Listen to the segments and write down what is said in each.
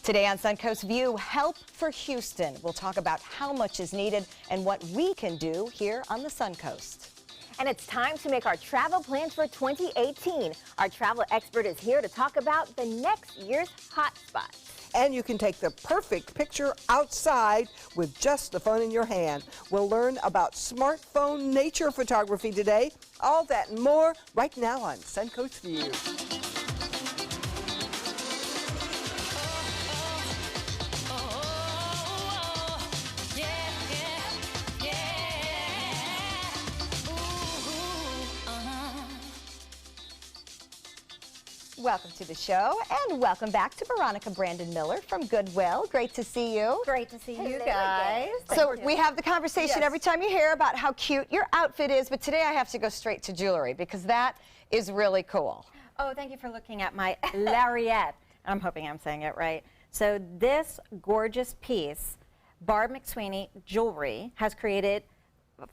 Today on Suncoast View, Help for Houston. We'll talk about how much is needed and what we can do here on the Suncoast. And it's time to make our travel plans for 2018. Our travel expert is here to talk about the next year's hot spots. And you can take the perfect picture outside with just the phone in your hand. We'll learn about smartphone nature photography today. All that and more right now on Suncoast View. Welcome to the show, and welcome back to Veronica Brandon Miller from Goodwill. Great to see you. Great to see you Hello guys. So we have the conversation Yes. every time you hear about how cute your outfit is, but today I have to go straight to jewelry because that is really cool. Oh, thank you for looking at my lariat. I'm hoping I'm saying it right. So this gorgeous piece, Barb McSweeney Jewelry has created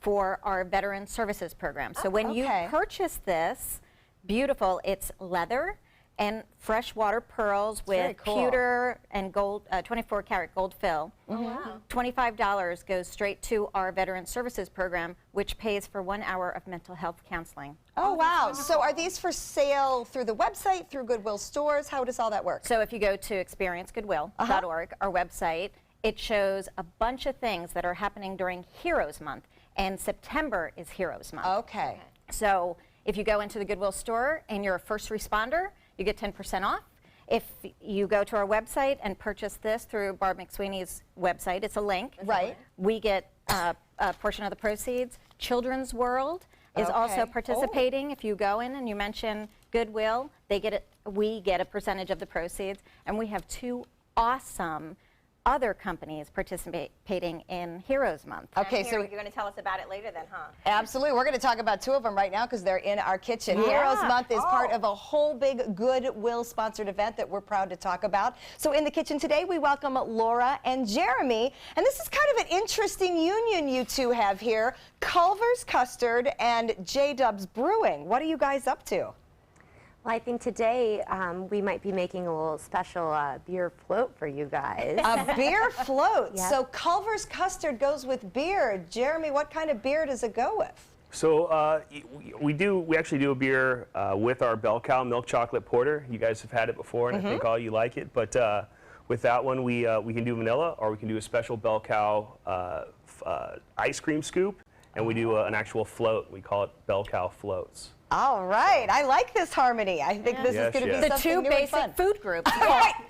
for our Veteran Services Program. So when you purchase this, beautiful, it's leather and freshwater pearls with pewter and gold, 24 karat gold fill. Oh, wow. $25 goes straight to our Veteran Services Program, which pays for 1 hour of mental health counseling. Oh, wow. So are these for sale through the website, through Goodwill stores? How does all that work? So if you go to experiencegoodwill.org, our website, it shows a bunch of things that are happening during Heroes Month, and September is Heroes Month. Okay. So if you go into the Goodwill store and you're a first responder, you get 10% off. If you go to our website and purchase this through Barb McSweeney's website, it's a link. Right. We get a portion of the proceeds. Children's World is also participating. If you go in and you mention Goodwill, they get it. We get a percentage of the proceeds, and we have two awesome other companies participating in Heroes Month. Okay, so you're going to tell us about it later then, huh? Absolutely. We're going to talk about two of them right now because they're in our kitchen. Heroes Month is part of a whole big Goodwill-sponsored event that we're proud to talk about. So in the kitchen today, we welcome Laura and Jeremy. And this is kind of an interesting union you two have here. Culver's Custard and J-Dub's Brewing. What are you guys up to? Well, I think today we might be making a little special beer float for you guys. A beer float. Yep. So Culver's Custard goes with beer. Jeremy, what kind of beer does it go with? So we actually do a beer with our Bell Cow milk chocolate porter. You guys have had it before, and I think all you like it. But with that one, we can do vanilla, or we can do a special Bell Cow ice cream scoop, and we do an actual float. We call it Bell Cow Floats. All right, I like this harmony. I think this is going to be The something two new and fun. basic food groups.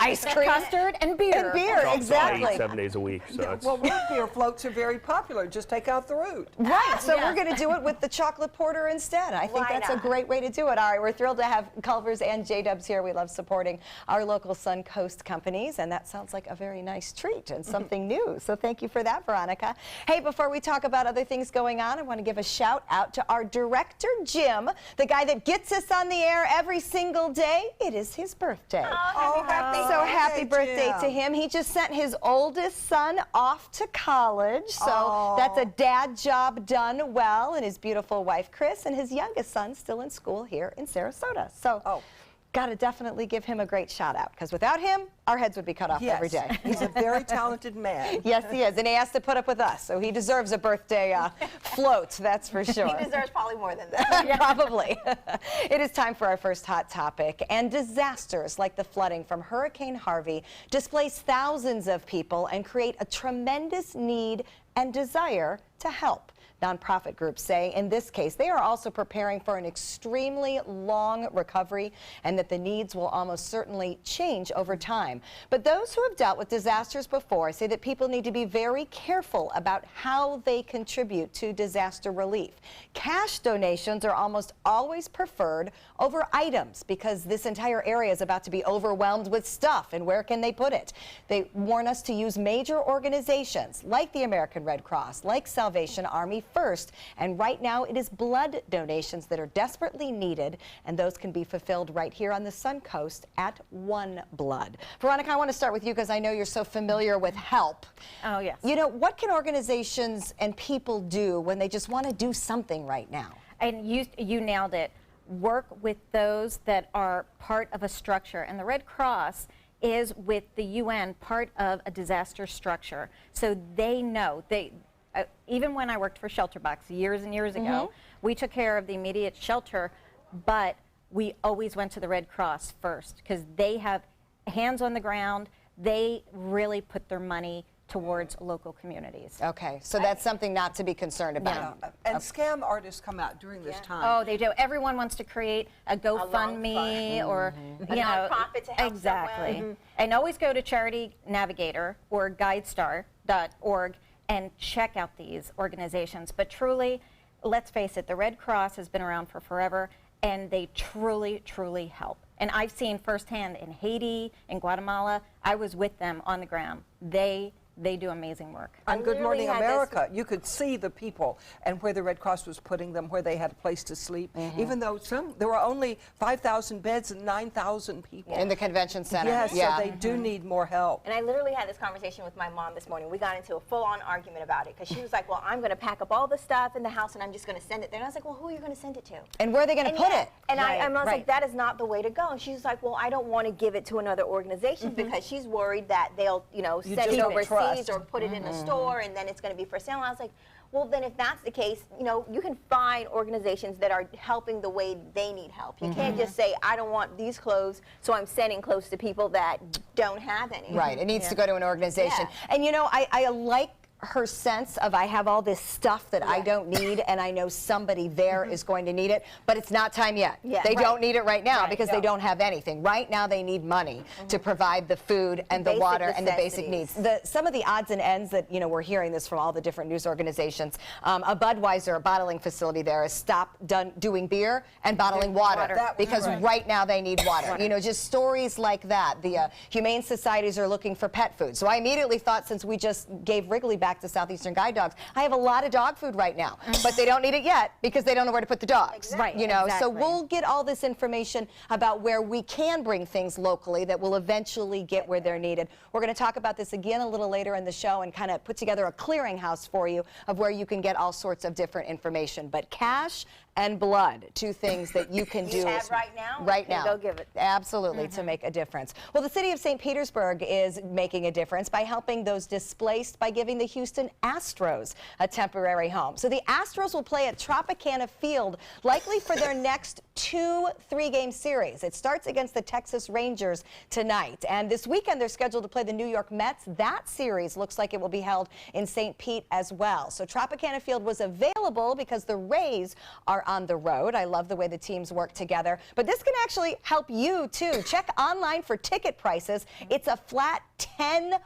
Ice cream, Custard and beer. and beer, So I exactly. eat 7 days a week. So it's, Well, root beer floats are very popular. Just take out the root. Right, so we're going to do it with the chocolate porter instead. I think Why that's a not? great way to do it. All right, we're thrilled to have Culver's and J-Dubs here. We love supporting our local Suncoast companies, and that sounds like a very nice treat and something new. So thank you for that, Veronica. Hey, before we talk about other things going on, I want to give a shout out to our director, Jim, the guy that gets us on the air every single day. It is his birthday. So happy birthday to him. He just sent his oldest son off to college. So that's a dad job done well, and his beautiful wife, Chris, and his youngest son still in school here in Sarasota. So got to definitely give him a great shout out, because without him, our heads would be cut off every day. He's a very talented man. Yes, he is, and he has to put up with us, so he deserves a birthday float, that's for sure. He deserves probably more than that. Probably. It is time for our first hot topic, and disasters like the flooding from Hurricane Harvey displace thousands of people and create a tremendous need and desire to help. Nonprofit groups say in this case they are also preparing for an extremely long recovery and that the needs will almost certainly change over time. But those who have dealt with disasters before say that people need to be very careful about how they contribute to disaster relief. Cash donations are almost always preferred over items because this entire area is about to be overwhelmed with stuff, and where can they put it? They warn us to use major organizations like the American Red Cross, like Salvation Army first, and right now it is blood donations that are desperately needed, and those can be fulfilled right here on the Suncoast at One Blood. Veronica, I want to start with you because I know you're so familiar with help. Oh, yes. You know, what can organizations and people do when they just want to do something right now? And you nailed it. Work with those that are part of a structure, and the Red Cross is with the UN part of a disaster structure. So they know, even when I worked for Shelterbox years and years ago, we took care of the immediate shelter, but we always went to the Red Cross first because they have hands on the ground. They really put their money towards local communities. Okay, so that's something not to be concerned about. And scam artists come out during this time. Oh, they do. Everyone wants to create a GoFundMe or A nonprofit to help exactly. someone. And always go to Charity Navigator or GuideStar.org and check out these organizations. But truly, let's face it, the Red Cross has been around for forever, and they truly, truly help. And I've seen firsthand in Haiti, in Guatemala, I was with them on the ground. They do amazing work. On Good literally Morning had this- America, you could see the people and where the Red Cross was putting them, where they had a place to sleep, even though there were only 5,000 beds and 9,000 people. In the convention center. Yes, yeah. so they do need more help. And I literally had this conversation with my mom this morning. We got into a full-on argument about it because she was like, well, I'm going to pack up all the stuff in the house and I'm just going to send it there. And I was like, well, who are you going to send it to? And where are they going to And put yeah, it? And I was right. like, that is not the way to go. And she was like, well, I don't want to give it to another organization because she's worried that they'll, send just it don't overseas trust. or put it in the store and then it's going to be for sale. And I was like, well, then if that's the case, you can find organizations that are helping the way they need help. You can't just say, I don't want these clothes, so I'm sending clothes to people that don't have any. Right, it needs to go to an organization. Yeah. And I like her sense of I have all this stuff that I don't need and I know somebody there is going to need it, but it's not time yet. Yeah. They Right. don't need it right now Right. because they don't have anything. Right now they need money to provide the food and the Basic water and the basic needs. necessities. Some of the odds and ends that, we're hearing this from all the different news organizations. A Budweiser bottling facility there has stopped doing beer and bottling water because right now they need water. Just stories like that. The humane societies are looking for pet food. So I immediately thought, since we just gave Wrigley back to Southeastern Guide Dogs, I have a lot of dog food right now, but they don't need it yet because they don't know where to put the dogs. Right, So exactly. we'll get all this information about where we can bring things locally that will eventually get where they're needed. We're going to talk about this again a little later in the show and kind of put together a clearinghouse for you of where you can get all sorts of different information. But cash and blood, two things that you can do have right now? Right Okay, now. go give it. Absolutely, to make a difference. Well, the city of St. Petersburg is making a difference by helping those displaced by giving the Houston Astros a temporary home. So the Astros will play at Tropicana Field, likely for their next 2 3-game series. It starts against the Texas Rangers tonight. And this weekend, they're scheduled to play the New York Mets. That series looks like it will be held in St. Pete as well. So Tropicana Field was available because the Rays are on the road. I love the way the teams work together. But this can actually help you, too. Check online for ticket prices. It's a flat $10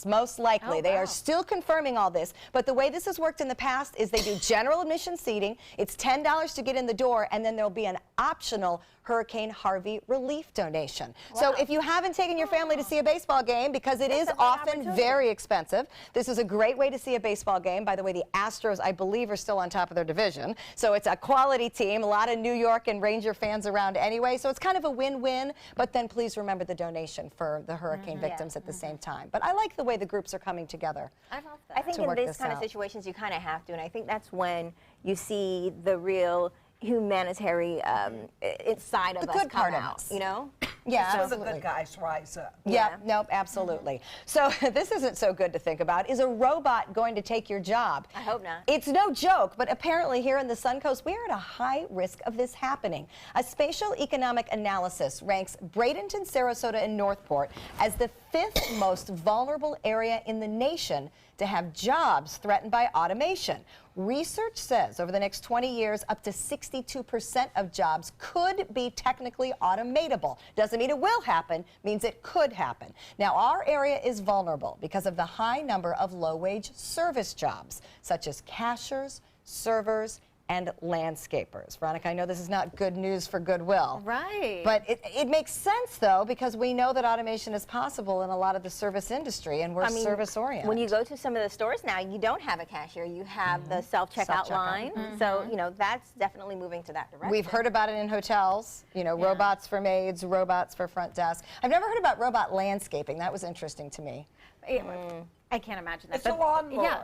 most likely. They are still confirming all this, but the way this has worked in the past is they do general admission seating. It's $10 to get in the door, and then there'll be an optional Hurricane Harvey relief donation. So if you haven't taken your family to see a baseball game, because it is a great often opportunity. very expensive, this is a great way to see a baseball game. By the way, the Astros, I believe, are still on top of their division. So it's a quality team, a lot of New York and Ranger fans around anyway. So it's kind of a win-win, but then please remember the donation for the hurricane victims at the same time. But I like the way the groups are coming together. I love that. I think to in work these this kind of out. situations, you kind of have to, and I think that's when you see the real humanitarian side of The us good come part of out. us. So Yeah, the absolutely. good guys rise up. Yeah, nope, absolutely. So this isn't so good to think about. Is a robot going to take your job? I hope not. It's no joke, but apparently here in the Suncoast, we are at a high risk of this happening. A spatial economic analysis ranks Bradenton, Sarasota, and Northport as the 5th most vulnerable area in the nation to have jobs threatened by automation. Research says over the next 20 years, up to 62% of jobs could be technically automatable. Doesn't mean it will happen, means it could happen. Now, our area is vulnerable because of the high number of low-wage service jobs, such as cashiers, servers, and landscapers. Veronica, I know this is not good news for Goodwill. Right. But it makes sense, though, because we know that automation is possible in a lot of the service industry, and we're service-oriented. When you go to some of the stores now, you don't have a cashier. You have the self-checkout Self-checkout. line. So, that's definitely moving to that direction. We've heard about it in hotels, robots for maids, robots for front desk. I've never heard about robot landscaping. That was interesting to me. I can't imagine that. It's a lawnmower. Yeah.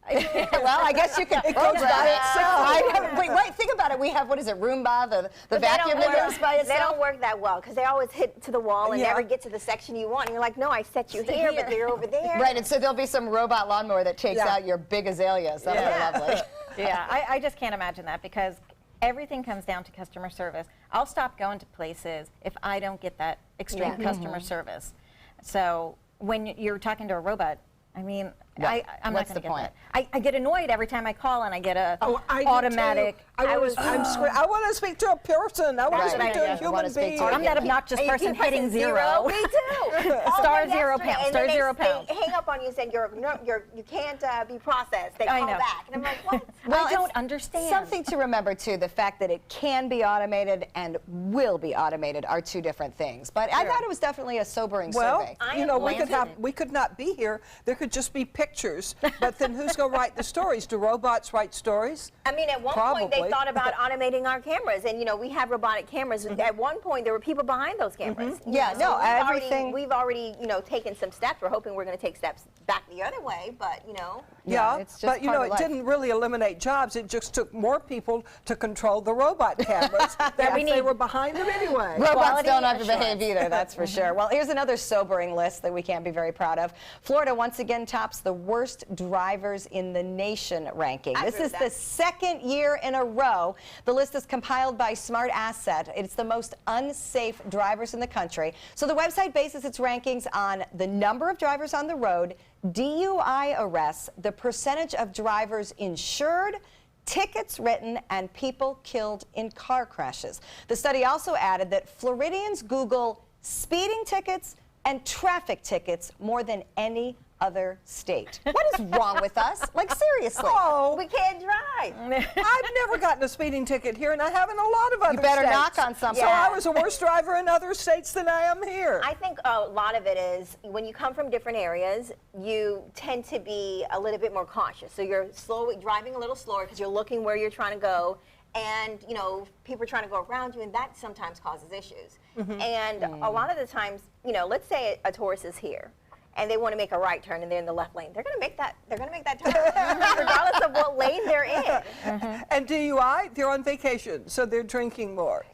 Well, I guess you can program it. Wait, think about it. We have, what is it, Roomba, the But vacuum that goes by itself? They don't work that well because they always hit to the wall and Yeah. never get to the section you want. And you're like, no, I set you here, but they're over there. Right, and so there'll be some robot lawnmower that takes Yeah. out your big azaleas. That'll be lovely. Yeah, I just can't imagine that because everything comes down to customer service. I'll stop going to places if I don't get that extreme customer service. So when you're talking to a robot, I mean, Right. I'm What's not the going to get point? that. I get annoyed every time I call and I get a I do automatic. too. I want to speak to a person. I want Right. to speak to Yeah. a human being. I'm that obnoxious And you person keep hitting pressing zero. Me too. Star 0 pounds, And star then 0 they pounds. hang up on you and say you can't be processed. They I call know. back, and I'm like, what? Well, I don't it's understand. Something to remember, too, the fact that it can be automated and will be automated are two different things. But I thought it was definitely a sobering survey. I you know, we landed. could not be here. There could just be pictures. But then who's going to write the stories? Do robots write stories? I mean, at one point they Probably. thought about automating our cameras, and we have robotic cameras. At one point, there were people behind those cameras. Yeah, no, everything- We've already taken some steps. We're hoping we're going to take steps back the other way, but Yeah, it's just but part of it life. didn't really eliminate jobs. It just took more people to control the robot cameras than we if they need- were behind them anyway. Robots Quality don't have to assurance. behave either, that's for sure. Well, here's another sobering list that we can't be very proud of. Florida once again tops the worst drivers in the nation ranking. I This agree is with the that. second year in a row. The list is compiled by Smart Asset. It's the most unsafe drivers in the country. So the website bases its rankings on the number of drivers on the road, DUI arrests, the percentage of drivers insured, tickets written, and people killed in car crashes. The study also added that Floridians Google speeding tickets and traffic tickets more than any other state. What is wrong with us? Like, seriously. Oh, we can't drive. I've never gotten a speeding ticket here, and I have in a lot of other You better states. knock on something. So I was a worse driver in other states than I am here. I think a lot of it is when you come from different areas, you tend to be a little bit more cautious. So you're driving a little slower because you're looking where you're trying to go. And, people are trying to go around you, and that sometimes causes issues. And a lot of the times, let's say a tourist is here, and they want to make a right turn, and they're in the left lane. They're going to make that turn, regardless of what lane they're in. And DUI, they're on vacation, so they're drinking more.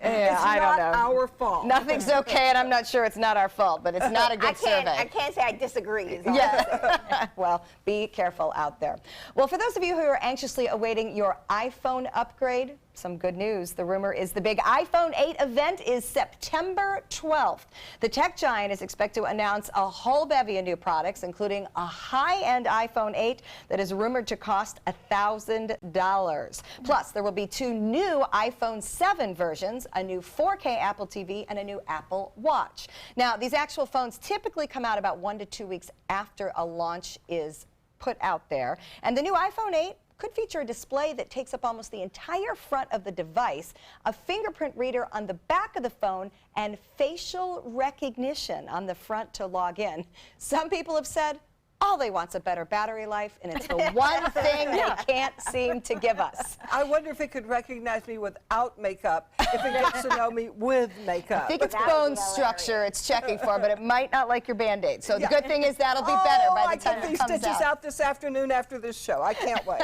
Yeah, It's I don't not know. our fault. Nothing's okay, and I'm not sure it's not our fault, but it's not a good survey. I can't say I disagree. is all I'm saying. Yeah. Well, be careful out there. Well, for those of you who are anxiously awaiting your iPhone upgrade, some good news. The rumor is the big iPhone 8 event is September 12th. The tech giant is expected to announce a whole bevy of new products, including a high-end iPhone 8 that is rumored to cost $1,000. Plus, there will be 2 new iPhone 7 versions, a new 4K Apple TV, and a new Apple Watch. Now, these actual phones typically come out about 1 to 2 weeks after a launch is put out there. And the new iPhone 8 could feature a display that takes up almost the entire front of the device, a fingerprint reader on the back of the phone, and facial recognition on the front to log in. Some people have said all they want's a better battery life, and it's the one thing they can't seem to give us. I wonder if it could recognize me without makeup, if it gets to know me with makeup. I think it's That would bone be structure it's checking for, but it might not like your Band-Aid. So the Yeah. good thing is that'll be better by the time I get it these comes stitches out. out this afternoon after this show. I can't wait.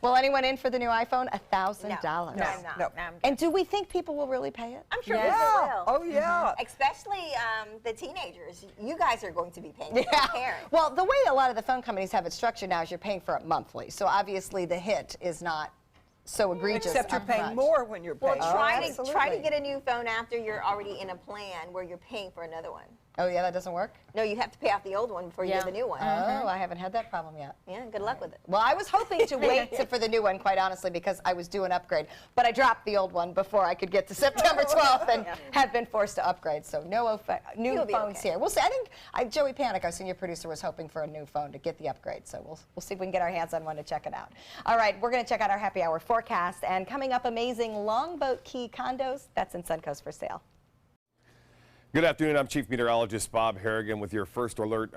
Will anyone in for the new iPhone? $1,000. No, I'm not. No. And do we think people will really pay it? I'm sure Yes. people Yeah. will. Oh, yeah. Especially the teenagers. You guys are going to be paying. Yeah. Your parents. Well, the way a lot of the phone companies have it structured now is you're paying for it monthly. So obviously the hit is not so egregious. Except you're paying upfront. more when you're Well, paying. try to absolutely. get a new phone after you're already in a plan where you're paying for another one. Oh, yeah, that doesn't work? No, you have to pay off the old one before you Yeah. get the new one. Oh, I haven't had that problem yet. Yeah, good luck with it. Well, I was hoping to wait for the new one, quite honestly, because I was due an upgrade. But I dropped the old one before I could get to September 12th and have been forced to upgrade. So no new You'll be phones okay. here. We'll see. I think Joey Panic, our senior producer, was hoping for a new phone to get the upgrade. So we'll see if we can get our hands on one to check it out. All right, we're going to check out our happy hour forecast. And coming up, amazing Longboat Key condos. That's in Suncoast for sale. Good afternoon. I'm Chief Meteorologist Bob Harrigan with your first alert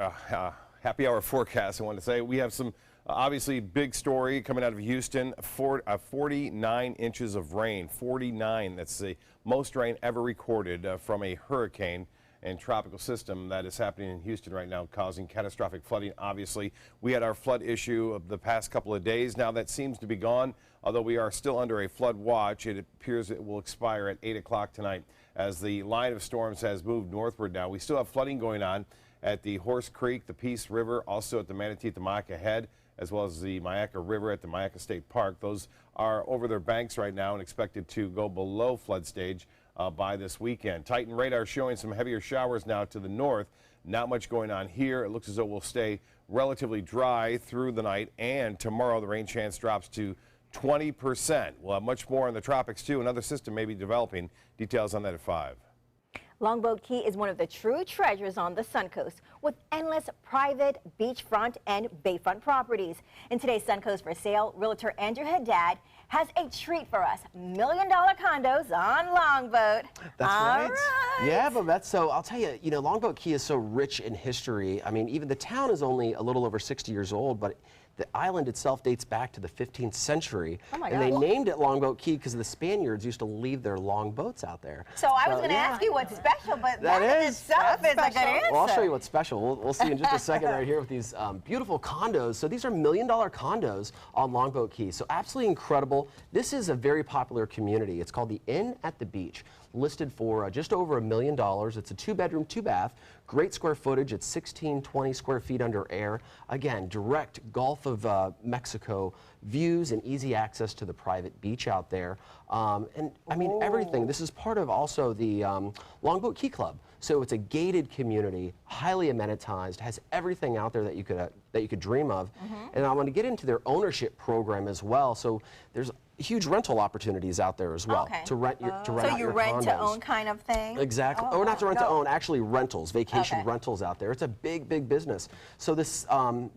happy hour forecast. I want to say we have some obviously big story coming out of Houston. 49 inches of rain. 49. That's the most rain ever recorded from a hurricane. and tropical system that is happening in Houston right now, causing catastrophic flooding. Obviously, we had our flood issue of the past couple of days. Now that seems to be gone, although we are still under a flood watch. It appears it will expire at 8 o'clock tonight as the line of storms has moved northward now. We still have flooding going on at the Horse Creek, the Peace River, also at the Manatee at the Myakka Head, as well as the Myakka River at the Myakka State Park. Those are over their banks right now and expected to go below flood stage by this weekend. Titan radar showing some heavier showers now to the north. Not much going on here. It looks as though we'll stay relatively dry through the night, and tomorrow the rain chance drops to 20%. We'll have much more in the tropics too. Another system may be developing. Details on that at 5. Longboat Key is one of the true treasures on the Suncoast, with endless private beachfront and bayfront properties. In today's Suncoast for Sale, realtor Andrew Haddad has a treat for us: $1 million condos on Longboat. That's All right. Yeah, but that's so. I'll tell you, Longboat Key is so rich in history. I mean, even the town is only a little over 60 years old, but the island itself dates back to the 15th century. Oh my and they gosh. named it Longboat Key because the Spaniards used to leave their long boats out there. So I was going to ask you what's special, but That that in is- itself is a good answer. Well, I'll show you what's special. We'll see in just a second right here with these beautiful condos. So these are $1 million condos on Longboat Key. So absolutely incredible. This is a very popular community. It's called the Inn at the Beach, listed for just over $1 million. It's a 2-bedroom, 2-bath, great square footage. It's 1620 square feet under air. Again, direct Gulf of Mexico views and easy access to the private beach out there. And I mean, everything. This is part of also the Longboat Key Club. So it's a gated community, highly amenitized, has everything out there that you could dream of. And I want to get into their ownership program as well. So there's huge rental opportunities out there as well Okay. to rent your to rent So out you your rent to condos. own kind of thing? Exactly. Oh, Or not to rent to own, actually rentals, vacation Okay. rentals out there. It's a big, big business. So this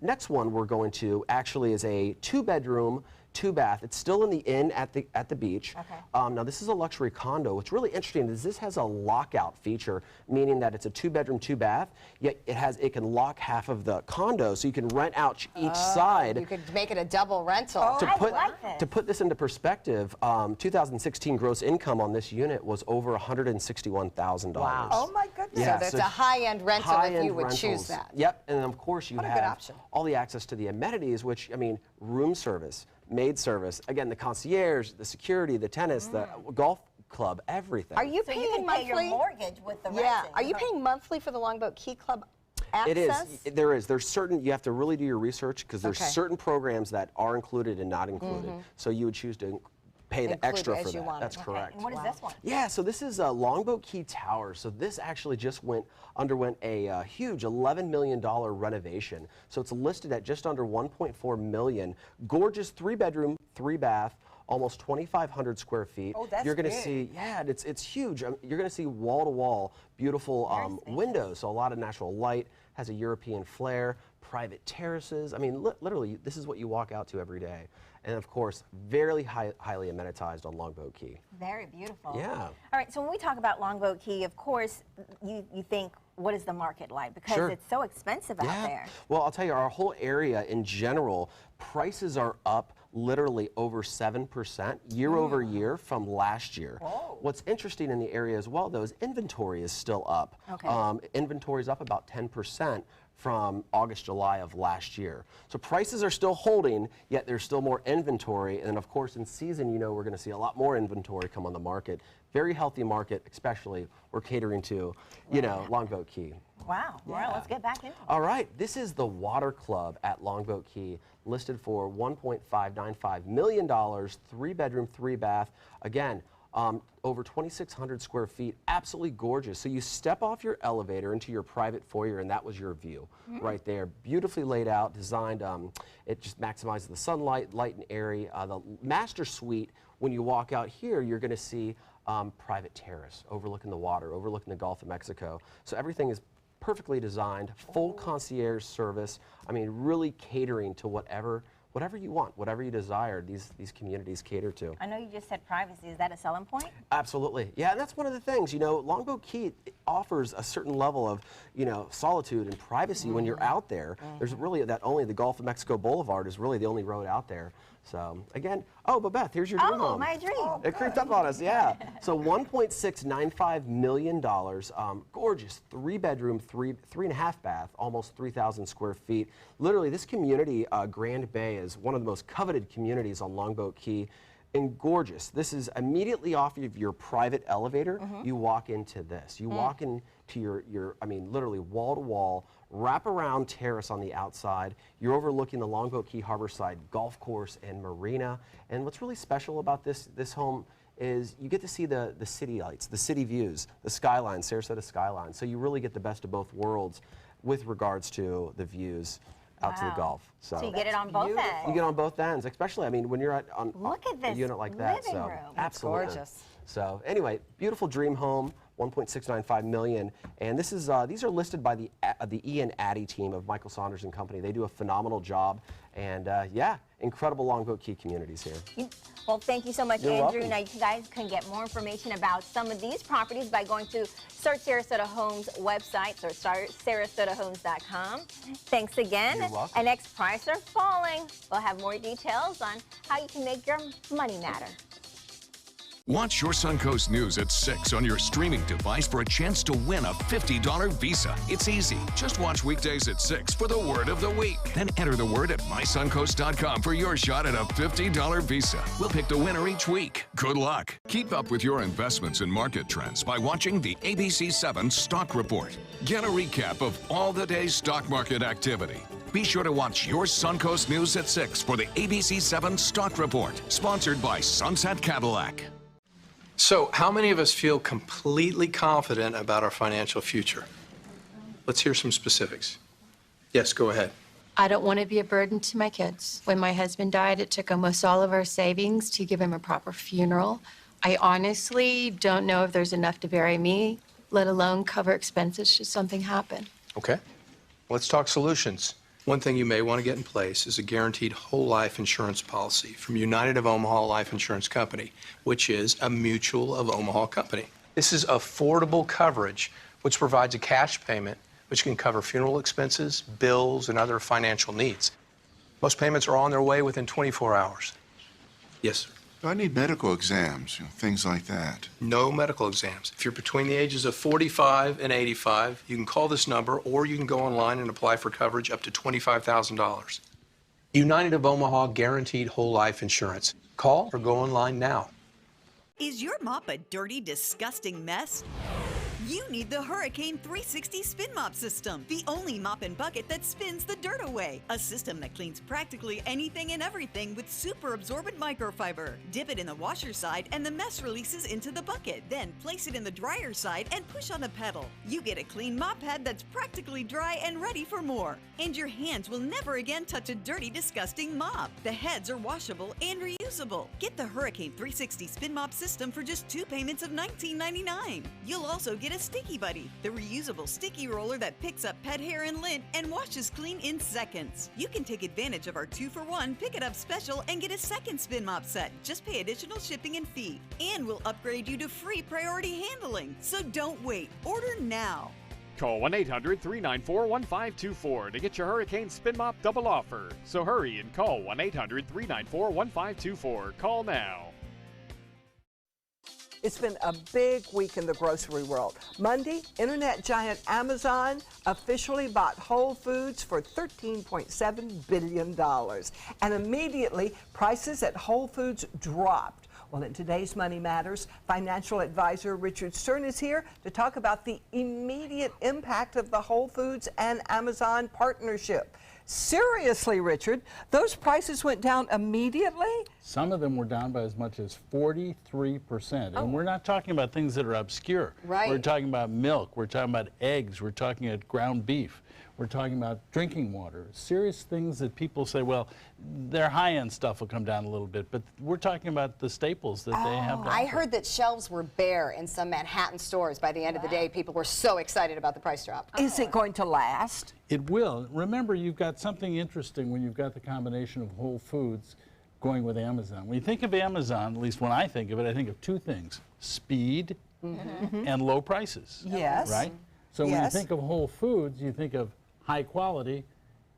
next one we're going to actually is a 2-bedroom, 2-bath. It's still in the inn at the beach. Okay. Now this is a luxury condo. What's really interesting is this has a lockout feature, meaning that it's a 2-bedroom, 2-bath. Yet it can lock half of the condo, so you can rent out each side. You could make it a double rental. To I put, like this. to put this into perspective, 2016 gross income on this unit was over $161,000. Wow. Oh my goodness. Yeah, so that's so a high-end rental if high-end you would choose rentals. that. Yep, and of course you What a good have option. all the access to the amenities, which, I mean, room service, maid service, again, the concierge, the security, the tennis, the golf club, everything. Are you So paying you can pay your monthly? mortgage with the Yeah. renting. Are you paying monthly for the Longboat Key Club access? It is. There is. There's certain, you have to really do your research because there's Okay. certain programs that are included and not included. So you would choose to pay the Include extra it for as you that. want it. That's Okay. correct. And what is this one? Yeah, so this is a Longboat Key Tower. So this actually just underwent a huge $11 million renovation. So it's listed at just under $1.4 million. Gorgeous 3-bedroom, 3-bath, almost 2,500 square feet. Oh, that's You're going to big. see, yeah, it's huge. You're going to see wall-to-wall, beautiful windows. So a lot of natural light, has a European flair, private terraces. I mean, literally, this is what you walk out to every day. And of course, very highly amenitized on Longboat Key. Very beautiful. Yeah. All right, so when we talk about Longboat Key, of course, you think, what is the market like? Because Sure. it's so expensive out there. Well, I'll tell you, our whole area in general, prices are up literally over 7% year over year from last year. What's interesting in the area as well, though, is inventory is still up. Okay. Inventory is up about 10% from August, July of last year. So prices are still holding, yet there's still more inventory. And of course, in season, we're going to see a lot more inventory come on the market. Very healthy market, especially we're catering to, Longboat Key. Wow. All right, let's get back into it. All right, this is the Water Club at Longboat Key, listed for $1.595 million, 3-bedroom, 3-bath. Again, over 2,600 square feet, absolutely gorgeous. So you step off your elevator into your private foyer, and that was your view right there. Beautifully laid out, designed. It just maximizes the sunlight, light and airy. The master suite, when you walk out here, you're going to see private terrace overlooking the water, overlooking the Gulf of Mexico. So everything is perfectly designed, full concierge service. I mean, really catering to whatever you want, whatever you desire, these communities cater to. I know you just said privacy. Is that a selling point? Absolutely. Yeah, and that's one of the things, Longboat Key offers a certain level of, solitude and privacy when you're out there. There's really only the Gulf of Mexico Boulevard is really the only road out there. So again, oh, Babette, here's your dream home. Oh, my dream. It creeped up on us, yeah. So $1.695 million, gorgeous 3-bedroom, 3.5 bath, almost 3,000 square feet. Literally, this community, Grand Bay, is one of the most coveted communities on Longboat Key. And gorgeous. This is immediately off of your private elevator. You walk into this. You walk into your, I mean, literally wall-to-wall, wrap-around terrace on the outside. You're overlooking the Longboat Key Harborside Golf Course and Marina. And what's really special about this home is you get to see the city lights, the city views, the skyline, Sarasota skyline. So you really get the best of both worlds with regards to the views out to the Gulf. So you get it on both ends. You get on both ends, especially, I mean, when you're on Look at this a unit like that. living So room. absolutely. gorgeous. So anyway, beautiful dream home, $1.695 million, and this is these are listed by the Ian Addy team of Michael Saunders and Company. They do a phenomenal job, and yeah, incredible Longboat Key communities here. Well, thank you so much, You're Andrew. welcome. Now, you guys can get more information about some of these properties by going to Search Sarasota Homes website, or SarasotaHomes.com. Thanks again. You're welcome. And next, prices are falling. We'll have more details on how you can make your money matter. Watch your Suncoast News at 6 on your streaming device for a chance to win a $50 Visa. It's easy. Just watch weekdays at 6 for the word of the week. Then enter the word at mysuncoast.com for your shot at a $50 Visa. We'll pick the winner each week. Good luck. Keep up with your investments and market trends by watching the ABC7 Stock Report. Get a recap of all the day's stock market activity. Be sure to watch your Suncoast News at 6 for the ABC7 Stock Report, sponsored by Sunset Cadillac. So, how many of us feel completely confident about our financial future? Let's hear some specifics. Yes, go ahead. I don't want to be a burden to my kids. When my husband died, it took almost all of our savings to give him a proper funeral. I honestly don't know if there's enough to bury me, let alone cover expenses should something happen. Okay. Let's talk solutions. One thing you may want to get in place is a guaranteed whole life insurance policy from United of Omaha Life Insurance Company, which is a Mutual of Omaha company. This is affordable coverage, which provides a cash payment which can cover funeral expenses, bills, and other financial needs. Most payments are on their way within 24 hours. Yes, sir. I need medical exams, things like that. No medical exams. If you're between the ages of 45 and 85, you can call this number, or you can go online and apply for coverage up to $25,000. United of Omaha Guaranteed Whole Life Insurance. Call or go online now. Is your mop a dirty, disgusting mess? You need the Hurricane 360 Spin Mop System, the only mop and bucket that spins the dirt away. A system that cleans practically anything and everything with super absorbent microfiber. Dip it in the washer side and the mess releases into the bucket. Then place it in the dryer side and push on the pedal. You get a clean mop pad that's practically dry and ready for more. And your hands will never again touch a dirty, disgusting mop. The heads are washable and reusable. Get the Hurricane 360 Spin Mop System for just 2 payments of $19.99. You'll also get a Sticky Buddy, the reusable sticky roller that picks up pet hair and lint and washes clean in seconds. You can take advantage of our 2-for-1 Pick It Up special and get a second spin mop set. Just pay additional shipping and fee. And we'll upgrade you to free priority handling. So don't wait. Order now. Call 1-800-394-1524 to get your Hurricane Spin Mop double offer. So hurry and call 1-800-394-1524. Call now. It's been a big week in the grocery world. Monday, internet giant Amazon officially bought Whole Foods for $13.7 billion. And immediately, prices at Whole Foods dropped. Well, in today's Money Matters, financial advisor Richard Stern is here to talk about the immediate impact of the Whole Foods and Amazon partnership. Seriously, Richard, those prices went down immediately? Some of them were down by as much as 43%. And we're not talking about things that are obscure. Right. We're talking about milk. We're talking about eggs. We're talking about ground beef. We're talking about drinking water. Serious things that people say, well, their high-end stuff will come down a little bit, but we're talking about the staples that they have. I heard that shelves were bare in some Manhattan stores by the end of the day. People were so excited about the price drop. Is it going to last? It will. Remember, you've got something interesting when you've got the combination of Whole Foods going with Amazon. When you think of Amazon, at least when I think of it, I think of two things: speed and low prices. Yes. Right? So when you think of Whole Foods, you think of high quality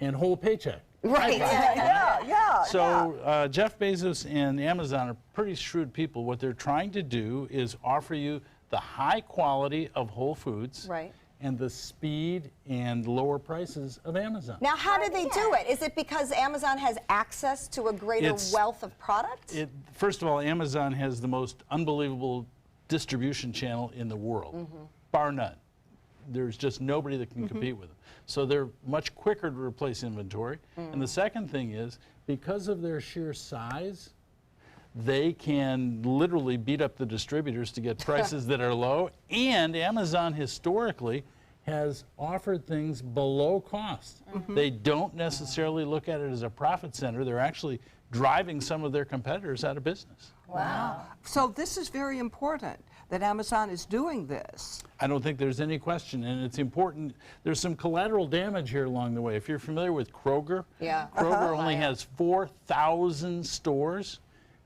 and whole paycheck. Right. Yeah. So Jeff Bezos and Amazon are pretty shrewd people. What they're trying to do is offer you the high quality of Whole Foods. Right. And the speed and lower prices of Amazon. Now, how do they do it? Is it because Amazon has access to a greater wealth of product? First of all, Amazon has the most unbelievable distribution channel in the world, bar none. There's just nobody that can compete with them. So they're much quicker to replace inventory. And the second thing is, because of their sheer size, they can literally beat up the distributors to get prices that are low. And Amazon historically has offered things below cost. They don't necessarily look at it as a profit center. They're actually driving some of their competitors out of business. Wow. So this is very important that Amazon is doing this. I don't think there's any question, and it's important. There's some collateral damage here along the way. If you're familiar with Kroger, Kroger only has 4,000 stores.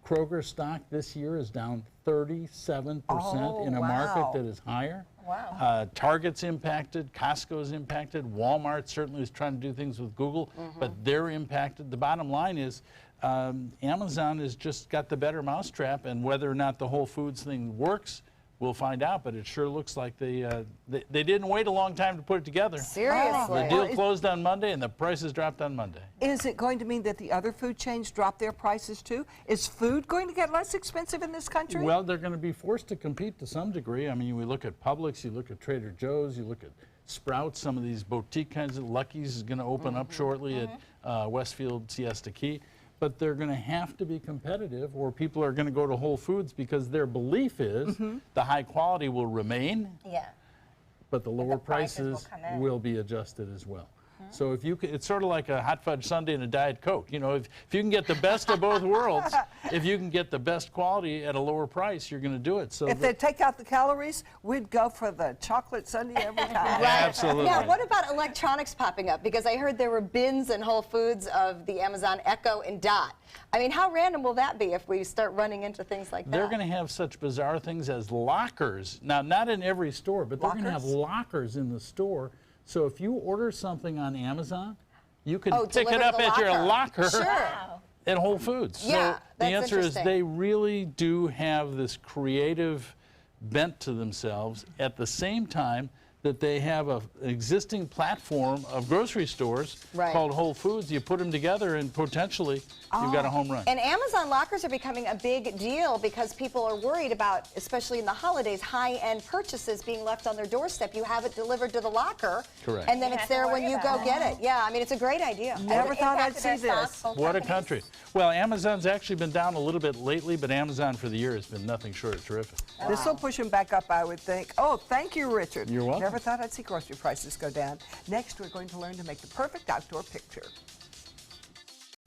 Kroger stock this year is down 37% in a market that is higher. Wow. Target's impacted, Costco's impacted, Walmart certainly is trying to do things with Google, but they're impacted. The bottom line is Amazon has just got the better mousetrap, and whether or not the Whole Foods thing works, we'll find out, but it sure looks like they didn't wait a long time to put it together. Seriously. The deal closed on Monday, and the prices dropped on Monday. Is it going to mean that the other food chains drop their prices too? Is food going to get less expensive in this country? Well, they're going to be forced to compete to some degree. I mean, we look at Publix, you look at Trader Joe's, you look at Sprouts, some of these boutique kinds of Lucky's is going to open up shortly at Westfield Siesta Key. But they're going to have to be competitive, or people are going to go to Whole Foods because their belief is the high quality will remain, but the lower prices will be adjusted as well. So if you it's sort of like a hot fudge sundae and a Diet Coke. You know, if you can get the best of both worlds, if you can get the best quality at a lower price, you're going to do it. So if they take out the calories, we'd go for the chocolate sundae every time. Absolutely. Now, what about electronics popping up? Because I heard there were bins in Whole Foods of the Amazon Echo and Dot. I mean, how random will that be if we start running into things like that? They're going to have such bizarre things as lockers. Now, not in every store, but they're going to have lockers in the store. So if you order something on Amazon, you can pick it up at your locker at Whole Foods. Yeah, so the answer is they really do have this creative bent to themselves at the same time that they have an existing platform of grocery stores called Whole Foods. You put them together and potentially you've got a home run. And Amazon lockers are becoming a big deal because people are worried about, especially in the holidays, high-end purchases being left on their doorstep. You have it delivered to the locker, and then it's there when you go get it. Yeah, I mean, it's a great idea. Never thought I'd see this. What a country. Well, Amazon's actually been down a little bit lately, but Amazon for the year has been nothing short of terrific. This will push them back up, I would think. Oh, thank you, Richard. You're welcome. Never thought I'd see grocery prices go down. Next, we're going to learn to make the perfect outdoor picture.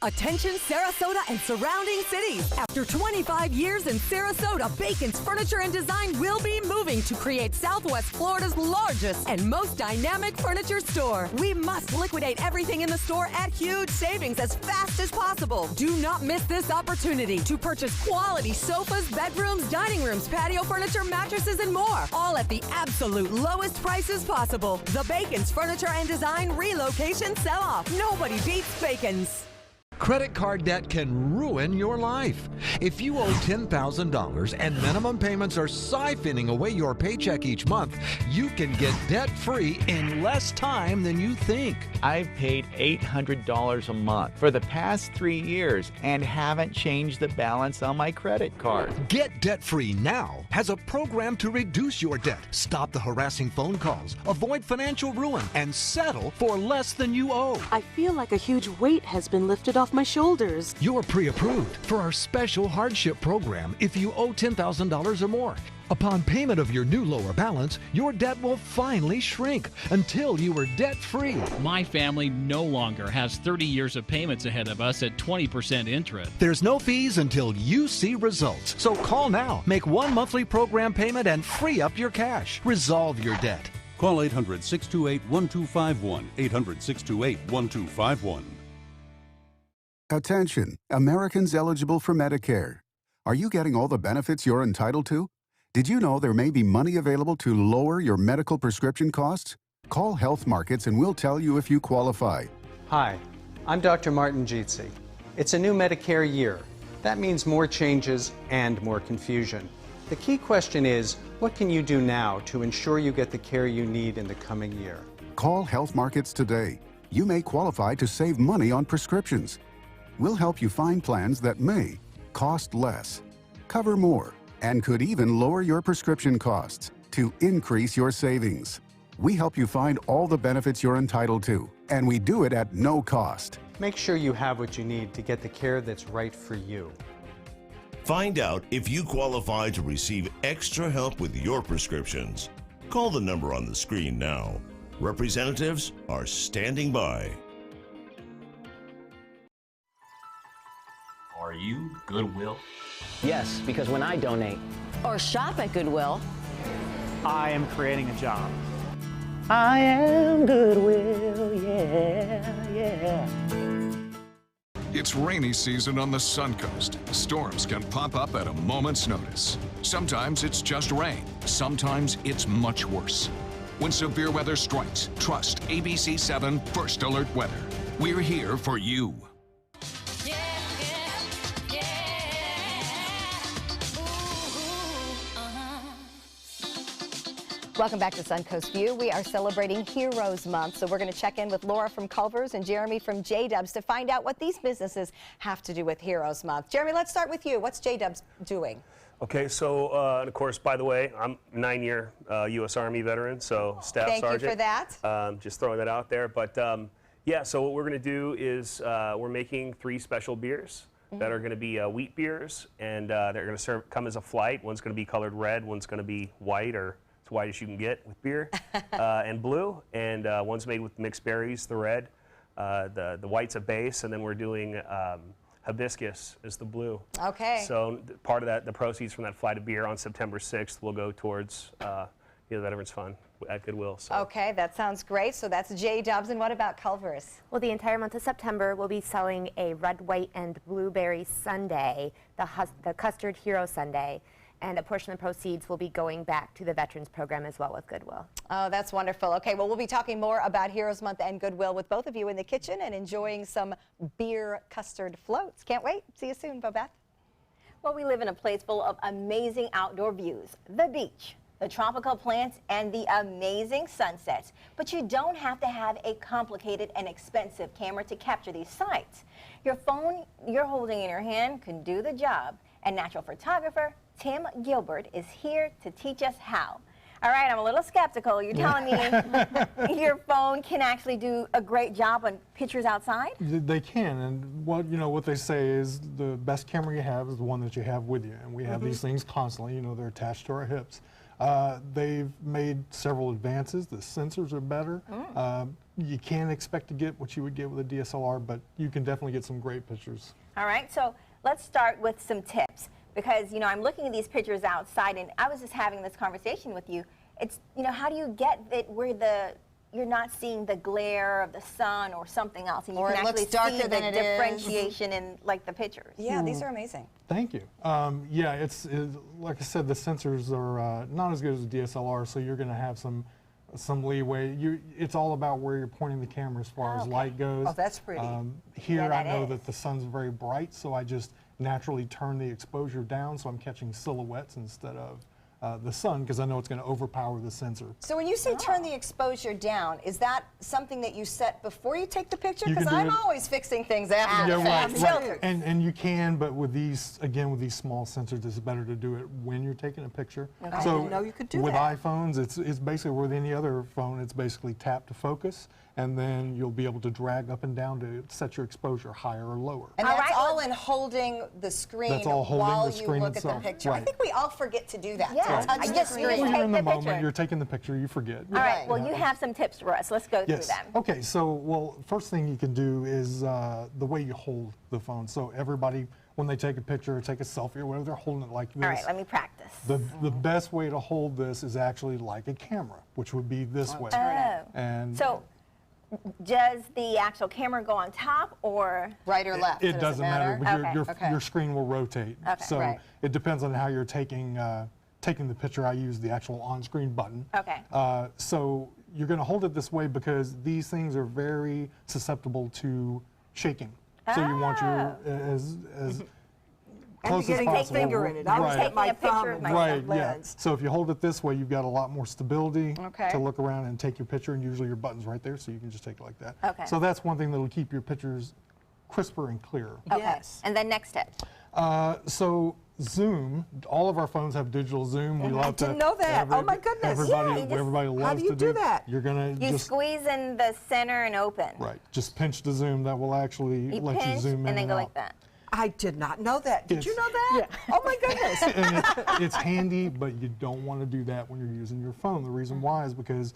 Attention Sarasota and surrounding cities. After 25 years in Sarasota, Bacon's Furniture and Design will be moving to create Southwest Florida's largest and most dynamic furniture store. We must liquidate everything in the store at huge savings as fast as possible. Do not miss this opportunity to purchase quality sofas, bedrooms, dining rooms, patio furniture, mattresses, and more. All at the absolute lowest prices possible. The Bacon's Furniture and Design relocation sell-off. Nobody beats Bacon's. Credit card debt can ruin your life. If you owe $10,000 and minimum payments are siphoning away your paycheck each month, you can get debt-free in less time than you think. I've paid $800 a month for the past 3 years and haven't changed the balance on my credit card. Get debt-free now has a program to reduce your debt, stop the harassing phone calls, avoid financial ruin, and settle for less than you owe. I feel like a huge weight has been lifted off my shoulders. You're pre-approved for our special hardship program if you owe $10,000 or more. Upon payment of your new lower balance, your debt will finally shrink until you are debt-free. My family no longer has 30 years of payments ahead of us at 20% interest. There's no fees until you see results. So call now, make one monthly program payment, and free up your cash. Resolve your debt. Call 800-628-1251, 800-628-1251. Attention, Americans eligible for Medicare. Are you getting all the benefits you're entitled to? Did you know there may be money available to lower your medical prescription costs? Call Health Markets and we'll tell you if you qualify. Hi, I'm Dr. Martin Jeetsi. It's a new Medicare year. That means more changes and more confusion. The key question is, what can you do now to ensure you get the care you need in the coming year? Call Health Markets today. You may qualify to save money on prescriptions. We'll help you find plans that may cost less, cover more, and could even lower your prescription costs to increase your savings. We help you find all the benefits you're entitled to, and we do it at no cost. Make sure you have what you need to get the care that's right for you. Find out if you qualify to receive extra help with your prescriptions. Call the number on the screen now. Representatives are standing by. Are you Goodwill? Yes, because when I donate or shop at Goodwill, I am creating a job. I am Goodwill, yeah, yeah. It's rainy season on the Suncoast. Storms can pop up at a moment's notice. Sometimes it's just rain. Sometimes it's much worse. When severe weather strikes, trust ABC 7 First Alert Weather. We're here for you. Welcome back to Suncoast View. We are celebrating Heroes Month, so we're going to check in with Laura from Culver's and Jeremy from J-Dubs to find out what these businesses have to do with Heroes Month. Jeremy, let's start with you. What's J-Dubs doing? Okay, so, and of course, by the way, I'm a 9-year U.S. Army veteran, so staff Thank sergeant. you for that. Just throwing that out there. But yeah, so what we're going to do is we're making 3 special beers that are going to be wheat beers, and they're going to come as a flight. One's going to be colored red, one's going to be white, or as white as you can get with beer, and blue. And one's made with mixed berries, the red. The white's a base, and then we're doing hibiscus is the blue. Okay. So part of that, the proceeds from that flight of beer on September 6th will go towards Veterans Fund at Goodwill. So. Okay, that sounds great. So that's J-Dubs. And what about Culver's? Well, the entire month of September, we'll be selling a red, white, and blueberry sundae, the Custard Hero Sundae. And a portion of the proceeds will be going back to the Veterans Program as well with Goodwill. Oh, that's wonderful. Okay, well, we'll be talking more about Heroes Month and Goodwill with both of you in the kitchen and enjoying some beer custard floats. Can't wait. See you soon, Babette. Well, we live in a place full of amazing outdoor views. The beach, the tropical plants, and the amazing sunsets. But you don't have to have a complicated and expensive camera to capture these sights. Your phone you're holding in your hand can do the job. And natural photographer Tim Gilbert is here to teach us how. All right, I'm a little skeptical. You're telling me your phone can actually do a great job on pictures outside? They can, and what they say is the best camera you have is the one that you have with you, and we have these things constantly. They're attached to our hips. They've made several advances. The sensors are better. You can't expect to get what you would get with a DSLR, but you can definitely get some great pictures. All right, so let's start with some tips. Because, I'm looking at these pictures outside, and I was just having this conversation with you. It's, how do you get it where you're not seeing the glare of the sun or something else, and you or can it actually looks darker see than the it is. differentiation in, like, the pictures? Yeah, these are amazing. Thank you. Yeah, it's like I said, the sensors are not as good as a DSLR, so you're going to have some leeway. It's all about where you're pointing the camera as far as light goes. Oh, that's pretty. Here, I know that the sun's very bright, so I just naturally turn the exposure down, so I'm catching silhouettes instead of the sun, because I know it's going to overpower the sensor. So when you say turn the exposure down, is that something that you set before you take the picture? Because I'm always fixing things after. Yeah, right. And you can, but with these small sensors, it's better to do it when you're taking a picture. Okay. So I didn't know you could do with that. iPhones, it's basically with any other phone, it's basically tap to focus, and then you'll be able to drag up and down to set your exposure higher or lower. And that's all in holding the screen That's all holding while the screen you look itself. at the picture. Right. I think we all forget to do that. Yeah. To touch the screen. When you're in the the moment, picture. you're taking the picture, you forget. All right, well, you have some tips for us. Let's go through them. Okay, so, first thing you can do is the way you hold the phone. So everybody, when they take a picture or take a selfie or whatever, they're holding it like this. All right, let me practice. The best way to hold this is actually like a camera, which would be this way. Oh. And So does the actual camera go on top or right or left? it doesn't matter. Okay. Your screen will rotate. Okay. So it depends on how you're taking the picture. I use the actual on-screen button. Okay. So you're going to hold it this way because these things are very susceptible to shaking. So you want your as close as getting possible. a finger in it. I was taking a picture of my Right, yeah. lens. So if you hold it this way, you've got a lot more stability Okay. to look around and take your picture, and usually your button's right there, so you can just take it like that. Okay. So that's one thing that'll keep your pictures crisper and clearer. Okay. Yes. And then next tip. So Zoom, all of our phones have digital zoom. We love I didn't know that. Oh my goodness. Everybody loves how do you to do that? You're gonna You just squeeze in the center and open. right. Just pinch to zoom. That will actually You let you pinch zoom in and then go out. like that. I did not know that. Did you It's- know that? Oh my goodness. And it's handy, but you don't want to do that when you're using your phone. The reason why is because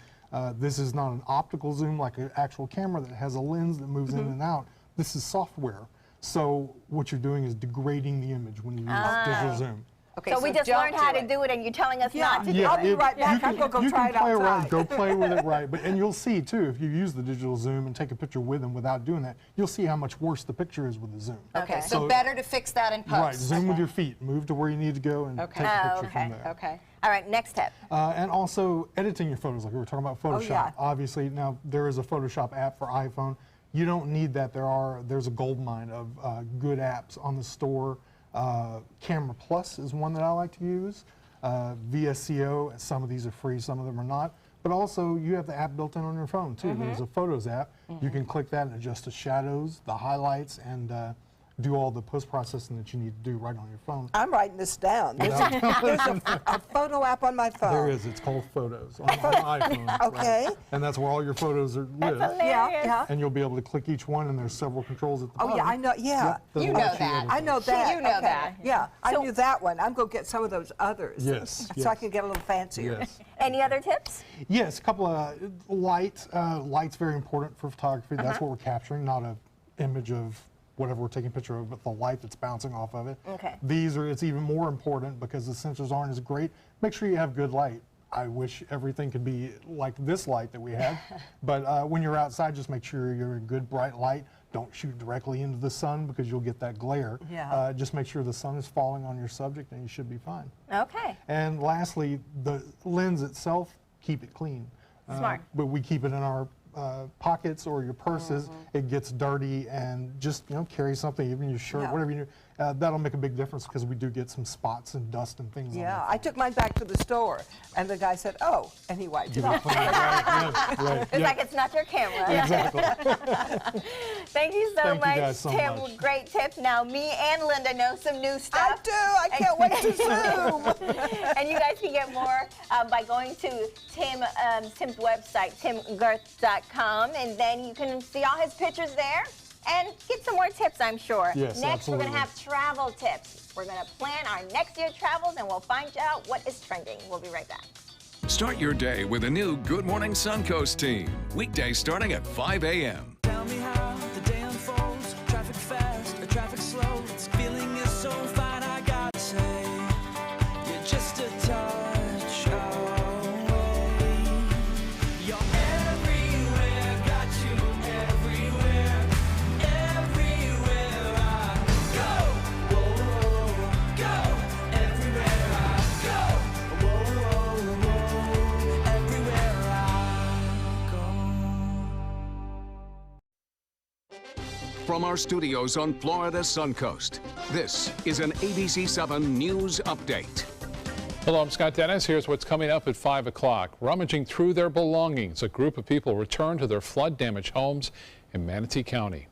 this is not an optical zoom like an actual camera that has a lens that moves in and out. This is software. So what you're doing is degrading the image when you use digital zoom. Okay, so we just learned how to do it, and you're telling us not to do I'll it. be right back. You I'm going to go you try can it play around, outside. go play with it, right? And you'll see too, if you use the digital zoom and take a picture with them without doing that, you'll see how much worse the picture is with the zoom. Okay, so better to fix that in post. Right, zoom with your feet, move to where you need to go, and take a picture from there. Okay. All right, next tip. And also editing your photos, like we were talking about Photoshop. yeah. Obviously, now there is a Photoshop app for iPhone. You don't need that. There's a goldmine of good apps on the store. Camera Plus is one that I like to use. VSCO, some of these are free, some of them are not. But also, you have the app built in on your phone too. There's a Photos app. You can click that and adjust the shadows, the highlights, and do all the post-processing that you need to do right on your phone. I'm writing this down. There's a photo app on my phone. There is. It's called Photos on iPhone. Okay. Right? And that's where all your photos are live. Yeah. And you'll be able to click each one, and there's several controls at the bottom. Oh, yeah, I know. Yeah. Yep, that'll You know let edit that. them. I know that. You know that. Yeah, I knew that one. I'm going to get some of those others. Yes, So I yes. can get a little fancier. Yes. Any other tips? Yes, a couple of light. Light's very important for photography. That's what we're capturing, not an image of whatever we're taking a picture of, but the light that's bouncing off of it. Okay. It's even more important because the sensors aren't as great. Make sure you have good light. I wish everything could be like this light that we have, but when you're outside, just make sure you're in good bright light. Don't shoot directly into the sun because you'll get that glare. Yeah. Just make sure the sun is falling on your subject and you should be fine. Okay. And lastly, the lens itself, keep it clean. Smart. But we keep it in our pockets or your purses. It gets dirty, and just carry something, even your shirt, whatever you do. That'll make a big difference because we do get some spots and dust and things. Yeah, on I took mine back to the store, and the guy said, "Oh," and he wiped it Give it a off. clean. Right. It's like it's not your camera. Exactly. Thank you so Thank you much, guys so Tim. much. Great tips. Now, me and Linda know some new stuff. I do. I can't wait to Zoom. And you guys can get more by going to Tim's website, timgirth.com, and then you can see all his pictures there and get some more tips, I'm sure. Yes, Next, we're going to absolutely. have travel tips. We're going to plan our next year's travels, and we'll find out what is trending. We'll be right back. Start your day with a new Good Morning Suncoast team. Weekdays starting at 5 a.m. Tell me how the day unfolds. Traffic fast or traffic slow. This feeling is so fine, I gotta say. You're just a touch away. You're everywhere, got you everywhere. Everywhere I go, whoa, go. Everywhere I go, whoa, everywhere I go. From our studios on Florida's Suncoast, this is an ABC7 News Update. Hello, I'm Scott Dennis. Here's what's coming up at 5 o'clock. Rummaging through their belongings, a group of people return to their flood-damaged homes in Manatee County.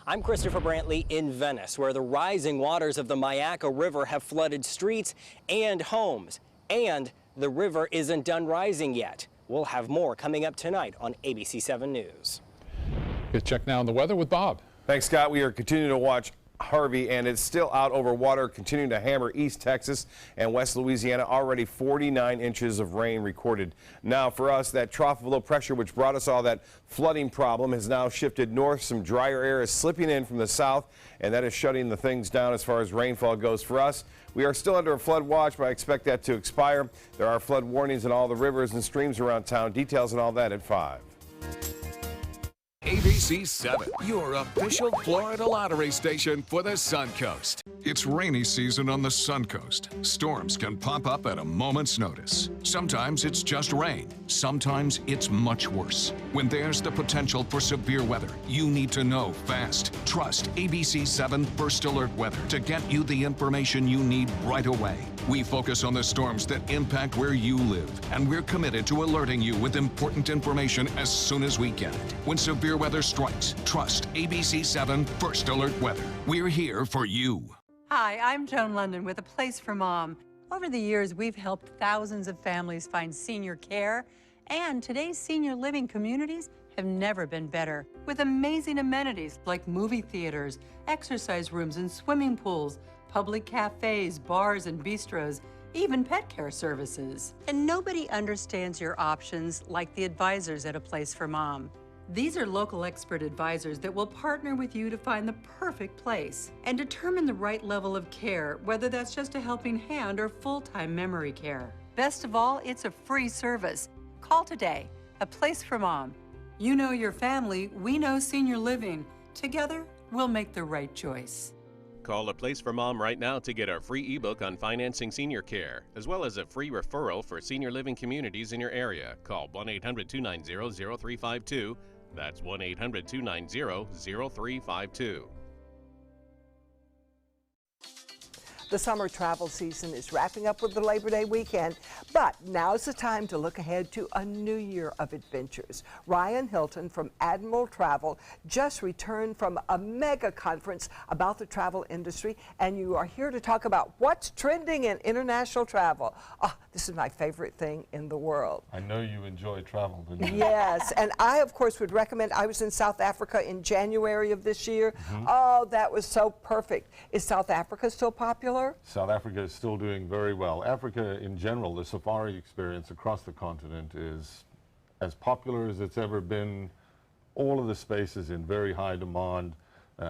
I'm Christopher Brantley in Venice, where the rising waters of the Myakka River have flooded streets and homes. And the river isn't done rising yet. We'll have more coming up tonight on ABC7 News. Get check now on the weather with Bob. Thanks, Scott. We are continuing to watch Harvey, and it's still out over water, continuing to hammer East Texas and West Louisiana. Already 49 inches of rain recorded. Now for us, that trough of low pressure, which brought us all that flooding problem, has now shifted north. Some drier air is slipping in from the south, and that is shutting the things down as far as rainfall goes for us. We are still under a flood watch, but I expect that to expire. There are flood warnings in all the rivers and streams around town. Details and all that at 5. ABC7, your official Florida lottery station for the Suncoast. It's rainy season on the Suncoast. Storms can pop up at a moment's notice. Sometimes it's just rain. Sometimes it's much worse. When there's the potential for severe weather, you need to know fast. Trust ABC 7 First Alert Weather to get you the information you need right away. We focus on the storms that impact where you live, and we're committed to alerting you with important information as soon as we get it. When severe weather strikes, trust ABC 7 First Alert Weather. We're here for you. Hi, I'm Joan London with A Place for Mom. Over the years, we've helped thousands of families find senior care, and today's senior living communities have never been better. With amazing amenities like movie theaters, exercise rooms and swimming pools, public cafes, bars and bistros, even pet care services. And nobody understands your options like the advisors at A Place for Mom. These are local expert advisors that will partner with you to find the perfect place and determine the right level of care, whether that's just a helping hand or full-time memory care. Best of all, it's a free service. Call today. A Place for Mom. You know your family, we know senior living. Together, we'll make the right choice. Call A Place for Mom right now to get our free ebook on financing senior care, as well as a free referral for senior living communities in your area. Call 1-800-290-0352. That's 1-800-290-0352. The summer travel season is wrapping up with the Labor Day weekend, but now's the time to look ahead to a new year of adventures. Ryan Hilton from Admiral Travel just returned from a mega conference about the travel industry, and you are here to talk about what's trending in international travel. Oh, this is my favorite thing in the world. I know you enjoy travel, don't you? Yes, and I, of course, would recommend, I was in South Africa in January of this year. Oh, that was so perfect. Is South Africa still popular? South Africa is still doing very well. Africa in general, the safari experience across the continent is as popular as it's ever been. All of the spaces in very high demand.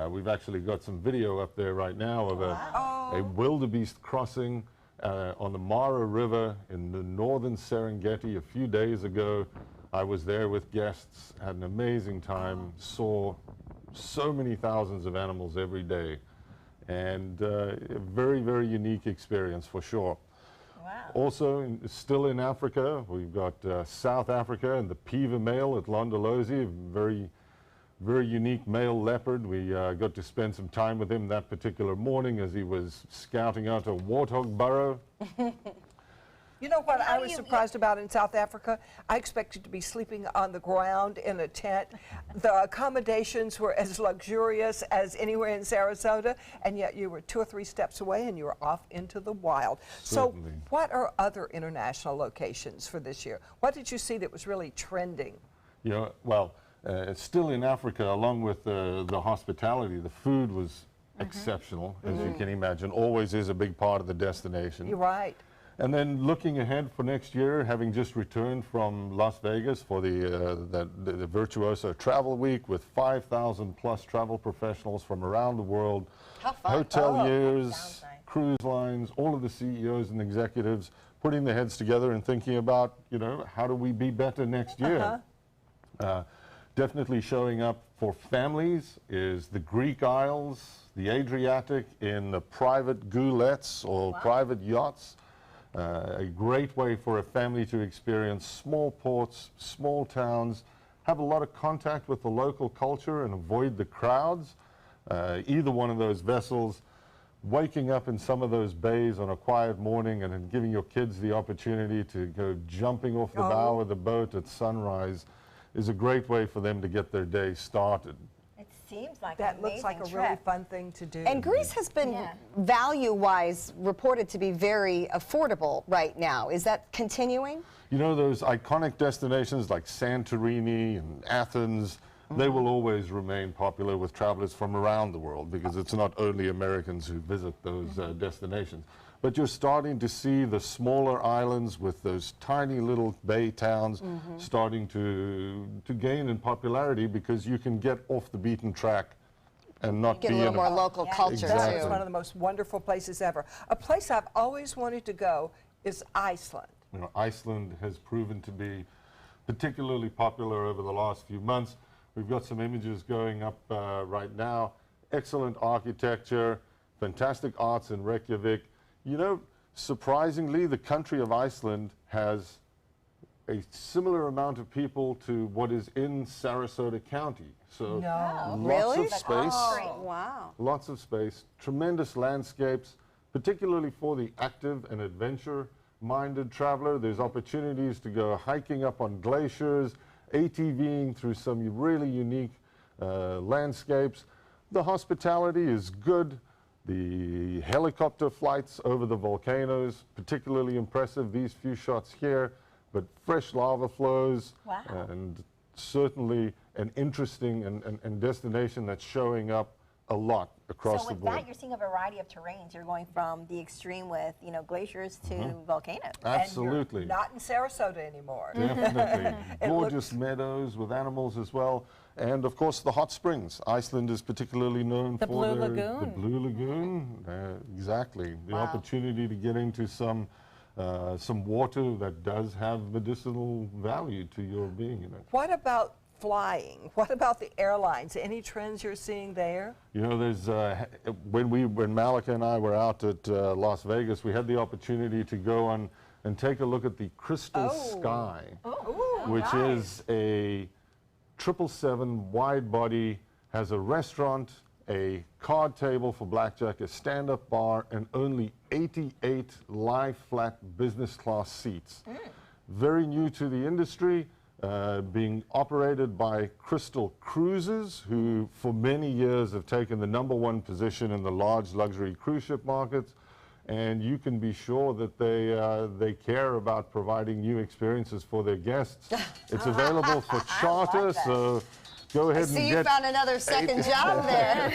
We've actually got some video up there right now of a wildebeest crossing on the Mara River in the northern Serengeti a few days ago. I was there with guests, had an amazing time, saw so many thousands of animals every day. And a very, very unique experience for sure. Wow. Also, still in Africa, we've got South Africa and the Piva male at Londolozi, very, very unique male leopard. We got to spend some time with him that particular morning as he was scouting out a warthog burrow. You know what I was surprised about in South Africa? I expected to be sleeping on the ground in a tent. The accommodations were as luxurious as anywhere in Sarasota, and yet you were 2 or 3 steps away and you were off into the wild. Certainly. So what are other international locations for this year? What did you see that was really trending? You know, well, still in Africa, along with the hospitality, the food was exceptional, as you can imagine. Always is a big part of the destination. You're right. And then looking ahead for next year, having just returned from Las Vegas for the Virtuoso Travel Week with 5,000 plus travel professionals from around the world, hoteliers, cruise lines, all of the CEOs and executives putting their heads together and thinking about, you know, how do we be better next year? Definitely showing up for families is the Greek Isles, the Adriatic in the private goulettes or private yachts. A great way for a family to experience small ports, small towns, have a lot of contact with the local culture and avoid the crowds. Either one of those vessels, waking up in some of those bays on a quiet morning and then giving your kids the opportunity to go jumping off the bow of the boat at sunrise is a great way for them to get their day started. Seems like that looks like a really fun thing to do. And Greece has been value-wise reported to be very affordable right now. Is that continuing? You know, those iconic destinations like Santorini and Athens, they will always remain popular with travelers from around the world because it's not only Americans who visit those destinations. But you're starting to see the smaller islands with those tiny little bay towns starting to gain in popularity because you can get off the beaten track and not get be a little more local culture That's too. one of the most wonderful places ever. A place I've always wanted to go is Iceland. You know, Iceland has proven to be particularly popular over the last few months. We've got some images going up right now. Excellent architecture, fantastic arts in Reykjavik. You know, surprisingly, the country of Iceland has a similar amount of people to what is in Sarasota County. So lots of space. Wow. Lots of space, tremendous landscapes, particularly for the active and adventure-minded traveler. There's opportunities to go hiking up on glaciers, ATVing through some really unique landscapes. The hospitality is good. The helicopter flights over the volcanoes, particularly impressive. These few shots here, but fresh lava flows, and certainly an interesting and destination that's showing up a lot across the board. So with that, you're seeing a variety of terrains. You're going from the extreme with, you know, glaciers to volcanoes. Absolutely. And you're not in Sarasota anymore. Definitely. Gorgeous meadows with animals as well. And of course the hot springs. Iceland is particularly known for Blue the Lagoon. Blue Lagoon. Exactly. The opportunity to get into some water that does have medicinal value to your being in it. What about flying? What about the airlines? Any trends you're seeing there? You know, there's when Malika and I were out at Las Vegas, we had the opportunity to go on and take a look at the Crystal Sky, which is a 777 wide body, has a restaurant, a card table for blackjack, a stand-up bar, and only 88 lie-flat business class seats. Very new to the industry. Being operated by Crystal Cruises, who for many years have taken the #1 position in the large luxury cruise ship markets, and you can be sure that they care about providing new experiences for their guests. It's available for charter, so go ahead and get... See, you found another second job there.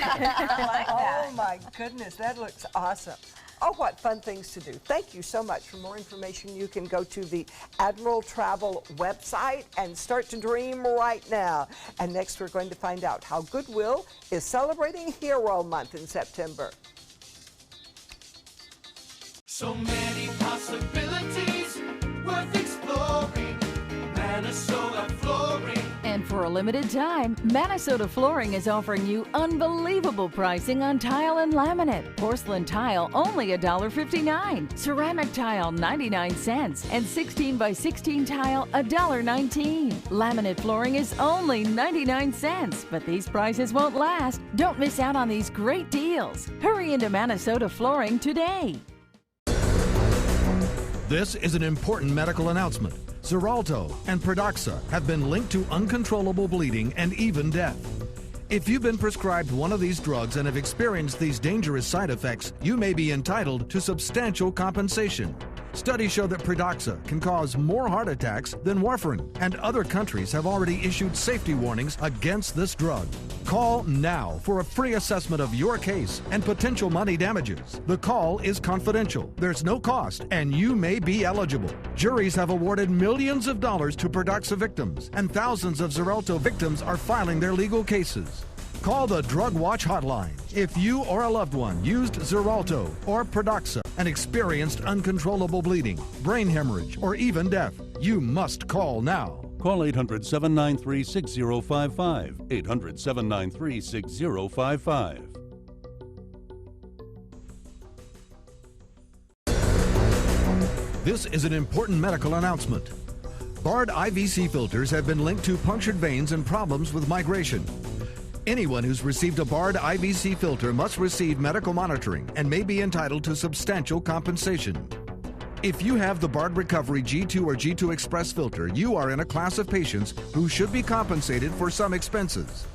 Oh my goodness, that looks awesome. Oh, what fun things to do. Thank you so much. For more information, you can go to the Admiral Travel website and start to dream right now. And next, we're going to find out how Goodwill is celebrating Hero Month in September. So many possibilities worth exploring. Minnesota Flooring. And for a limited time, Minnesota Flooring is offering you unbelievable pricing on tile and laminate. Porcelain tile only $1.59. Ceramic tile 99 cents. And 16 by 16 tile $1.19. Laminate flooring is only 99 cents. But these prices won't last. Don't miss out on these great deals. Hurry into Minnesota Flooring today. This is an important medical announcement. Xarelto and Pradaxa have been linked to uncontrollable bleeding and even death. If you've been prescribed one of these drugs and have experienced these dangerous side effects, you may be entitled to substantial compensation. Studies show that Pradaxa can cause more heart attacks than warfarin, and other countries have already issued safety warnings against this drug. Call now for a free assessment of your case and potential money damages. The call is confidential. There's no cost, and you may be eligible. Juries have awarded millions of dollars to Pradaxa victims, and thousands of Xarelto victims are filing their legal cases. Call the Drug Watch hotline. If you or a loved one used Xarelto or Pradaxa and experienced uncontrollable bleeding, brain hemorrhage, or even death, you must call now. Call 800-793-6055. 800-793-6055. This is an important medical announcement. Bard IVC filters have been linked to punctured veins and problems with migration. Anyone who's received a Bard IVC filter must receive medical monitoring and may be entitled to substantial compensation. If you have the Bard Recovery G2 or G2 Express filter, you are in a class of patients who should be compensated for some expenses.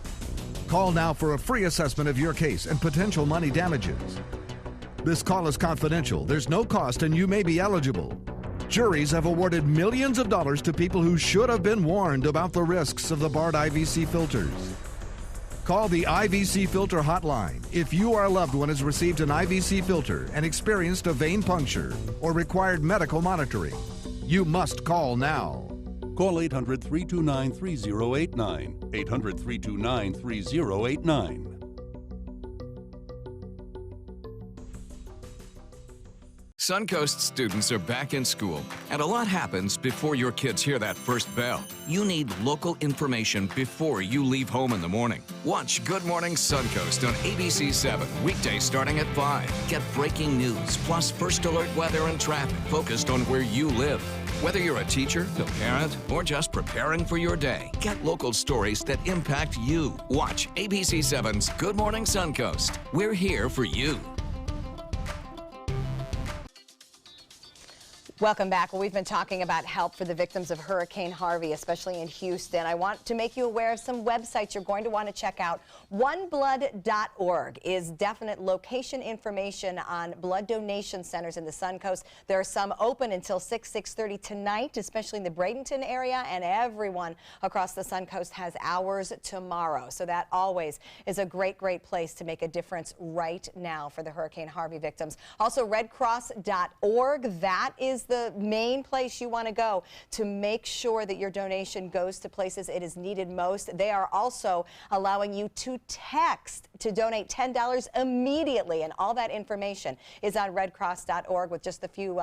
Call now for a free assessment of your case and potential money damages. This call is confidential. There's no cost and you may be eligible. Juries have awarded millions of dollars to people who should have been warned about the risks of the Bard IVC filters. Call the IVC Filter hotline if you or a loved one has received an IVC filter and experienced a vein puncture or required medical monitoring. You must call now. Call 800-329-3089. 800-329-3089. Suncoast students are back in school, and a lot happens before your kids hear that first bell. You need local information before you leave home in the morning. Watch Good Morning Suncoast on ABC 7, weekdays starting at 5. Get breaking news, plus first alert weather and traffic focused on where you live. Whether you're a teacher, a parent, or just preparing for your day, get local stories that impact you. Watch ABC 7's Good Morning Suncoast. We're here for you. Welcome back. Well, we've been talking about help for the victims of Hurricane Harvey, especially in Houston. I want to make you aware of some websites you're going to want to check out. OneBlood.org is definite location information on blood donation centers in the Suncoast. There are some open until 6:30 tonight, especially in the Bradenton area, and everyone across the Suncoast has hours tomorrow. So that always is a great place to make a difference right now for the Hurricane Harvey victims. Also, RedCross.org, that is the main place you want to go to make sure that your donation goes to places it is needed most. They are also allowing you to text to donate $10 immediately, and all that information is on redcross.org. With just a few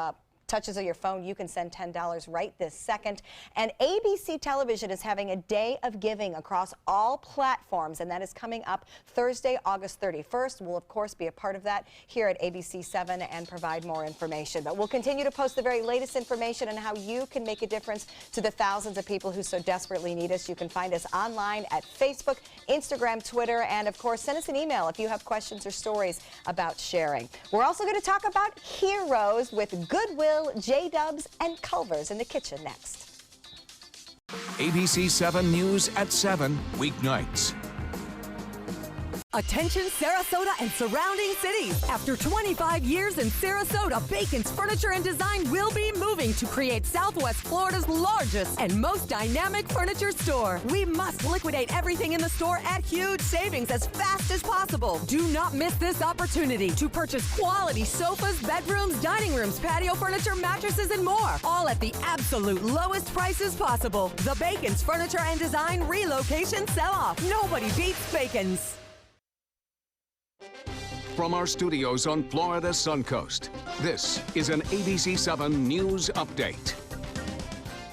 touches of your phone, you can send $10 right this second. And ABC Television is having a day of giving across all platforms, and that is coming up Thursday, August 31st. We'll, of course, be a part of that here at ABC 7 and provide more information. But we'll continue to post the very latest information on how you can make a difference to the thousands of people who so desperately need us. You can find us online at Facebook, Instagram, Twitter, and, of course, send us an email if you have questions or stories about sharing. We're also going to talk about heroes with Goodwill, J-Dubs, and Culver's in the kitchen next. ABC 7 News at 7, weeknights. Attention Sarasota and surrounding cities. After 25 years in Sarasota, Bacon's Furniture and Design will be moving to create Southwest Florida's largest and most dynamic furniture store. We must liquidate everything in the store at huge savings as fast as possible. Do not miss this opportunity to purchase quality sofas, bedrooms, dining rooms, patio furniture, mattresses, and more. All at the absolute lowest prices possible. The Bacon's Furniture and Design relocation sell-off. Nobody beats Bacon's. From our studios on Florida's Suncoast, this is an ABC 7 News Update.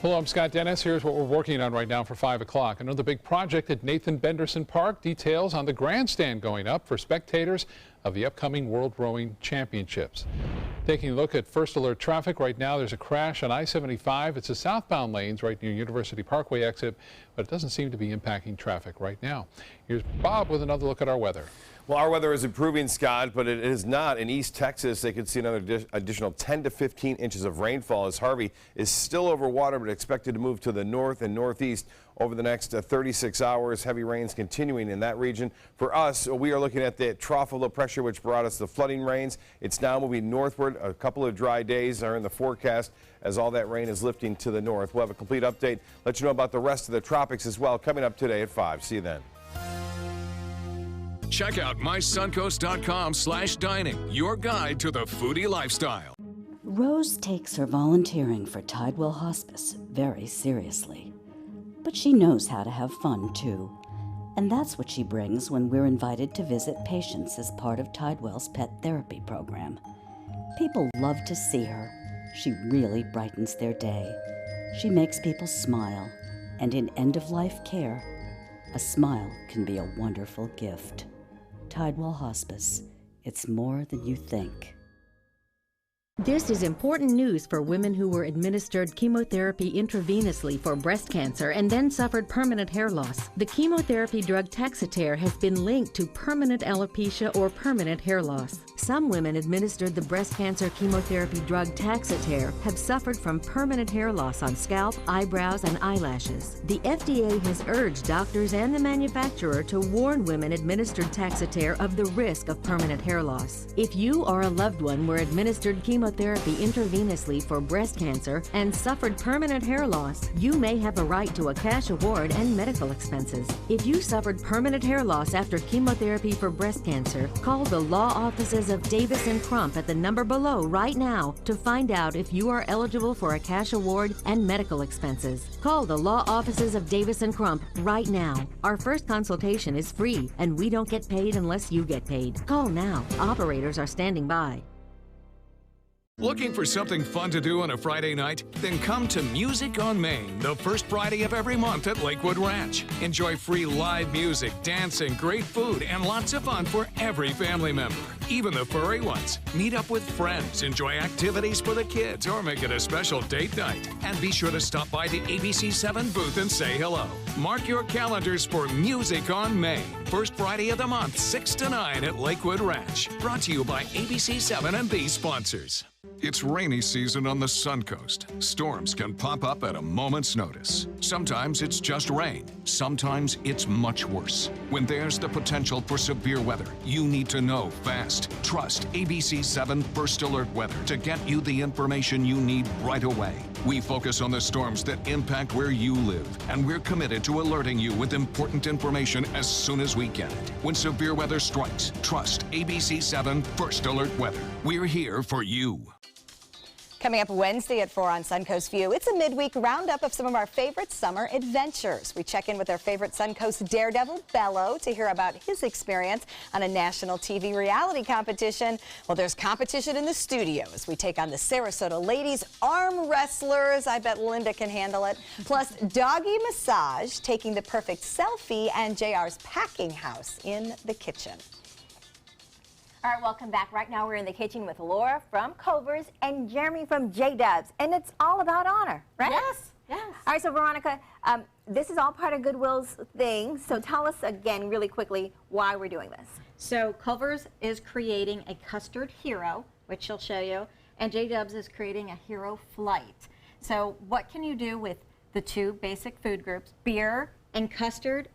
Hello, I'm Scott Dennis. Here's what we're working on right now for 5 o'clock. Another big project at Nathan Benderson Park. Details on the grandstand going up for spectators of the upcoming World Rowing Championships. Taking a look at first alert traffic right now, there's a crash on I-75. It's the southbound lanes right near University Parkway exit, but it doesn't seem to be impacting traffic right now. Here's Bob with another look at our weather. Well, our weather is improving, Scott, but it is not. In East Texas, they could see another additional 10 to 15 inches of rainfall as Harvey is still over water, but expected to move to the north and northeast over the next 36 hours. Heavy rains continuing in that region. For us, we are looking at the trough of low pressure, which brought us the flooding rains. It's now moving northward. A couple of dry days are in the forecast as all that rain is lifting to the north. We'll have a complete update, let you know about the rest of the tropics as well, coming up today at 5. See you then. Check out mysuncoast.com/dining, your guide to the foodie lifestyle. Rose takes her volunteering for Tidewell Hospice very seriously. But she knows how to have fun, too. And that's what she brings when we're invited to visit patients as part of Tidewell's pet therapy program. People love to see her. She really brightens their day. She makes people smile. And in end-of-life care, a smile can be a wonderful gift. Tidewell Hospice. It's more than you think. This is important news for women who were administered chemotherapy intravenously for breast cancer and then suffered permanent hair loss. The chemotherapy drug Taxotere has been linked to permanent alopecia or permanent hair loss. Some women administered the breast cancer chemotherapy drug Taxotere have suffered from permanent hair loss on scalp, eyebrows, and eyelashes. The FDA has urged doctors and the manufacturer to warn women administered Taxotere of the risk of permanent hair loss. If you or a loved one were administered chemotherapy intravenously for breast cancer and suffered permanent hair loss, you may have a right to a cash award and medical expenses. If you suffered permanent hair loss after chemotherapy for breast cancer, call the law offices of Davis & Crump at the number below right now to find out if you are eligible for a cash award and medical expenses. Call the law offices of Davis & Crump right now. Our first consultation is free, and we don't get paid unless you get paid. Call now. Operators are standing by. Looking for something fun to do on a Friday night? Then come to Music on Main, the first Friday of every month at Lakewood Ranch. Enjoy free live music, dancing, great food, and lots of fun for every family member, even the furry ones. Meet up with friends, enjoy activities for the kids, or make it a special date night. And be sure to stop by the ABC7 booth and say hello. Mark your calendars for Music on Main, first Friday of the month, 6 to 9 at Lakewood Ranch. Brought to you by ABC7 and these sponsors. It's rainy season on the Suncoast. Storms can pop up at a moment's notice. Sometimes it's just rain. Sometimes it's much worse. When there's the potential for severe weather, you need to know fast. Trust ABC7 First Alert Weather to get you the information you need right away. We focus on the storms that impact where you live, and we're committed to alerting you with important information as soon as we get it. When severe weather strikes, trust ABC7 First Alert Weather. We're here for you. Coming up Wednesday at 4 on Suncoast View, it's a midweek roundup of some of our favorite summer adventures. We check in with our favorite Suncoast daredevil, Bello, to hear about his experience on a national TV reality competition. Well, there's competition in the studio as we take on the Sarasota ladies arm wrestlers. I bet Linda can handle it. Plus, doggy massage, taking the perfect selfie, and JR's packing house in the kitchen. All right, welcome back. Right now we're in the kitchen with Laura from Culver's and Jeremy from J-Dubs, and it's all about honor, right? Yes, yes. All right, so Veronica, this is all part of Goodwill's thing, so tell us again really quickly why we're doing this. So Culver's is creating a custard hero, which she'll show you, and J-Dubs is creating a hero flight. So what can you do with the two basic food groups, beer and custard?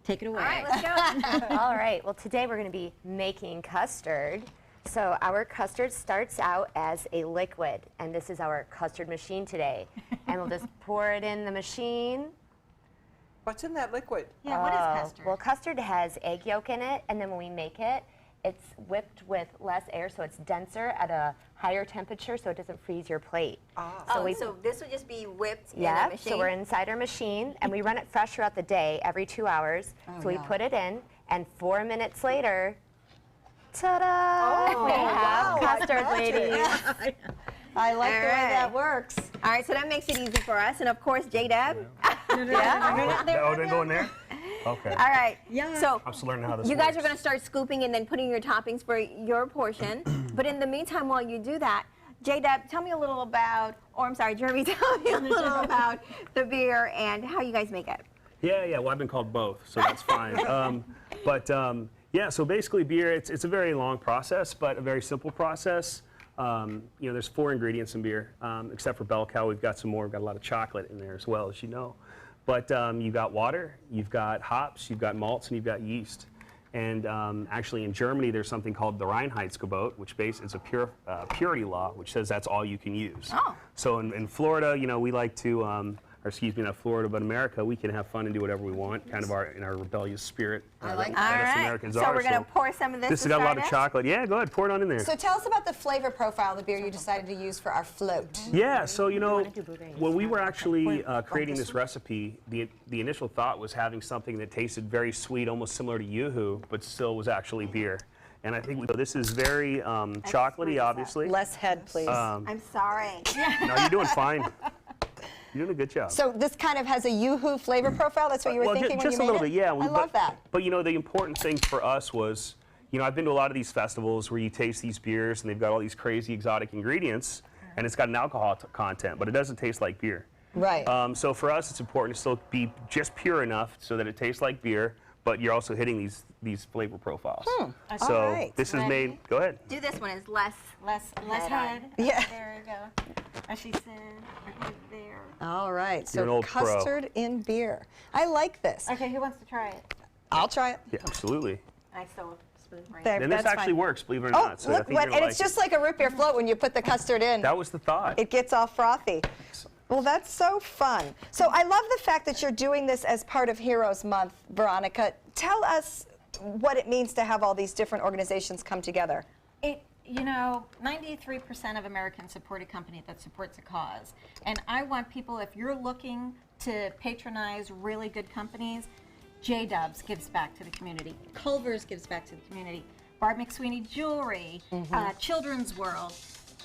Take it away. All right, let's go. All right, well today we're going to be making custard. So our custard starts out as a liquid, and this is our custard machine today. And we'll just pour it in the machine. What's in that liquid? Yeah, what is custard? Well, custard has egg yolk in it, and then when we make it, it's whipped with less air, so it's denser at a higher temperature, so it doesn't freeze your plate. So this would just be whipped in Yeah, a machine? so we're inside our machine, and we run it fresh throughout the day, every 2 hours. Oh, so we yeah. put it in, and 4 minutes later, ta-da! Oh, we have wow, custard, like ladies. I like the way that works. All right, so that makes it easy for us, and of course, J-Dub. Oh, then go in there? Okay. All right. Yeah. So I'm just learning how this you guys works. are going to start scooping and then putting your toppings for your portion. But in the meantime, while you do that, J-Dub, tell me a little about, or I'm sorry, Jeremy, tell me a little about the beer and how you guys make it. Yeah, well, I've been called both, so that's fine. Yeah, so basically beer, it's a very long process, but a very simple process. There's 4 ingredients in beer, except for Bell Cow, we've got some more. We've got a lot of chocolate in there as well, as you know. But you've got water, you've got hops, you've got malts, and you've got yeast. And actually in Germany, there's something called the Reinheitsgebot, which is a purity law, which says that's all you can use. Oh. So in Florida, we like to, or excuse me, not Florida, but America, we can have fun and do whatever we want, kind of in our rebellious spirit. I like that. that. Us Americans So are. we're going to pour some of this This to has got a lot start of us? chocolate. Yeah, go ahead, pour it on in there. So tell us about the flavor profile of the beer you decided to use for our float. Yeah, so when we were actually creating this recipe, the initial thought was having something that tasted very sweet, almost similar to Yoo-Hoo, but still was actually beer. And I think this is very chocolatey, obviously. Less head, please. I'm sorry. No, you're doing fine. You're doing a good job. So this kind of has a Yoo-Hoo flavor profile? That's what you were thinking when you just made a little it? bit, yeah. I love that. But the important thing for us was, I've been to a lot of these festivals where you taste these beers and they've got all these crazy exotic ingredients, and it's got an alcohol content, but it doesn't taste like beer. Right. So for us, it's important to still be just pure enough so that it tastes like beer, but you're also hitting these flavor profiles. So All right. this is made. Go ahead. Do this one is less head. Yeah. There you go. As she said, right there. All right. You're an So old pro. custard in beer. I like this. Okay, who wants to try it? I'll try it. Yeah, absolutely. I stole a spoon right There, And this that's actually fine. works, believe it or Oh, not. So I look think what, you're and gonna it's like just like a root beer float when you put the custard in. That was the thought. It gets all frothy. Well, that's so fun. So I love the fact that you're doing this as part of Heroes Month, Veronica. Tell us what it means to have all these different organizations come together. 93% of Americans support a company that supports a cause. And I want people, if you're looking to patronize really good companies, J-Dubs gives back to the community. Culver's gives back to the community. Barb McSweeney Jewelry, Children's World.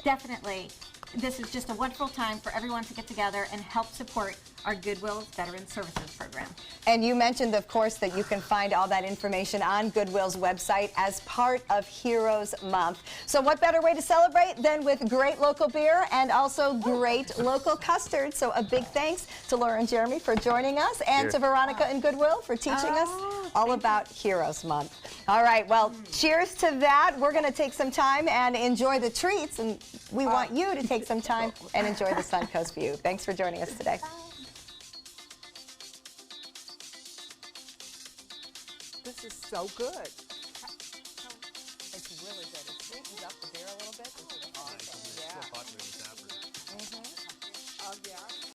definitely, this is just a wonderful time for everyone to get together and help support our Goodwill's Veteran Services Program. And you mentioned, of course, that you can find all that information on Goodwill's website as part of Heroes Month. So what better way to celebrate than with great local beer and also great local custard. So a big thanks to Laura and Jeremy for joining us, and to Veronica and Goodwill for teaching us all about Heroes Month. All right, well, cheers to that. We're going to take some time and enjoy the treats, and we want you to take some time and enjoy the Suncoast view. Thanks for joining us today. This is so good. It's really good. It sweetens up the beer a little bit. This is awesome. Yeah. Oh, yeah.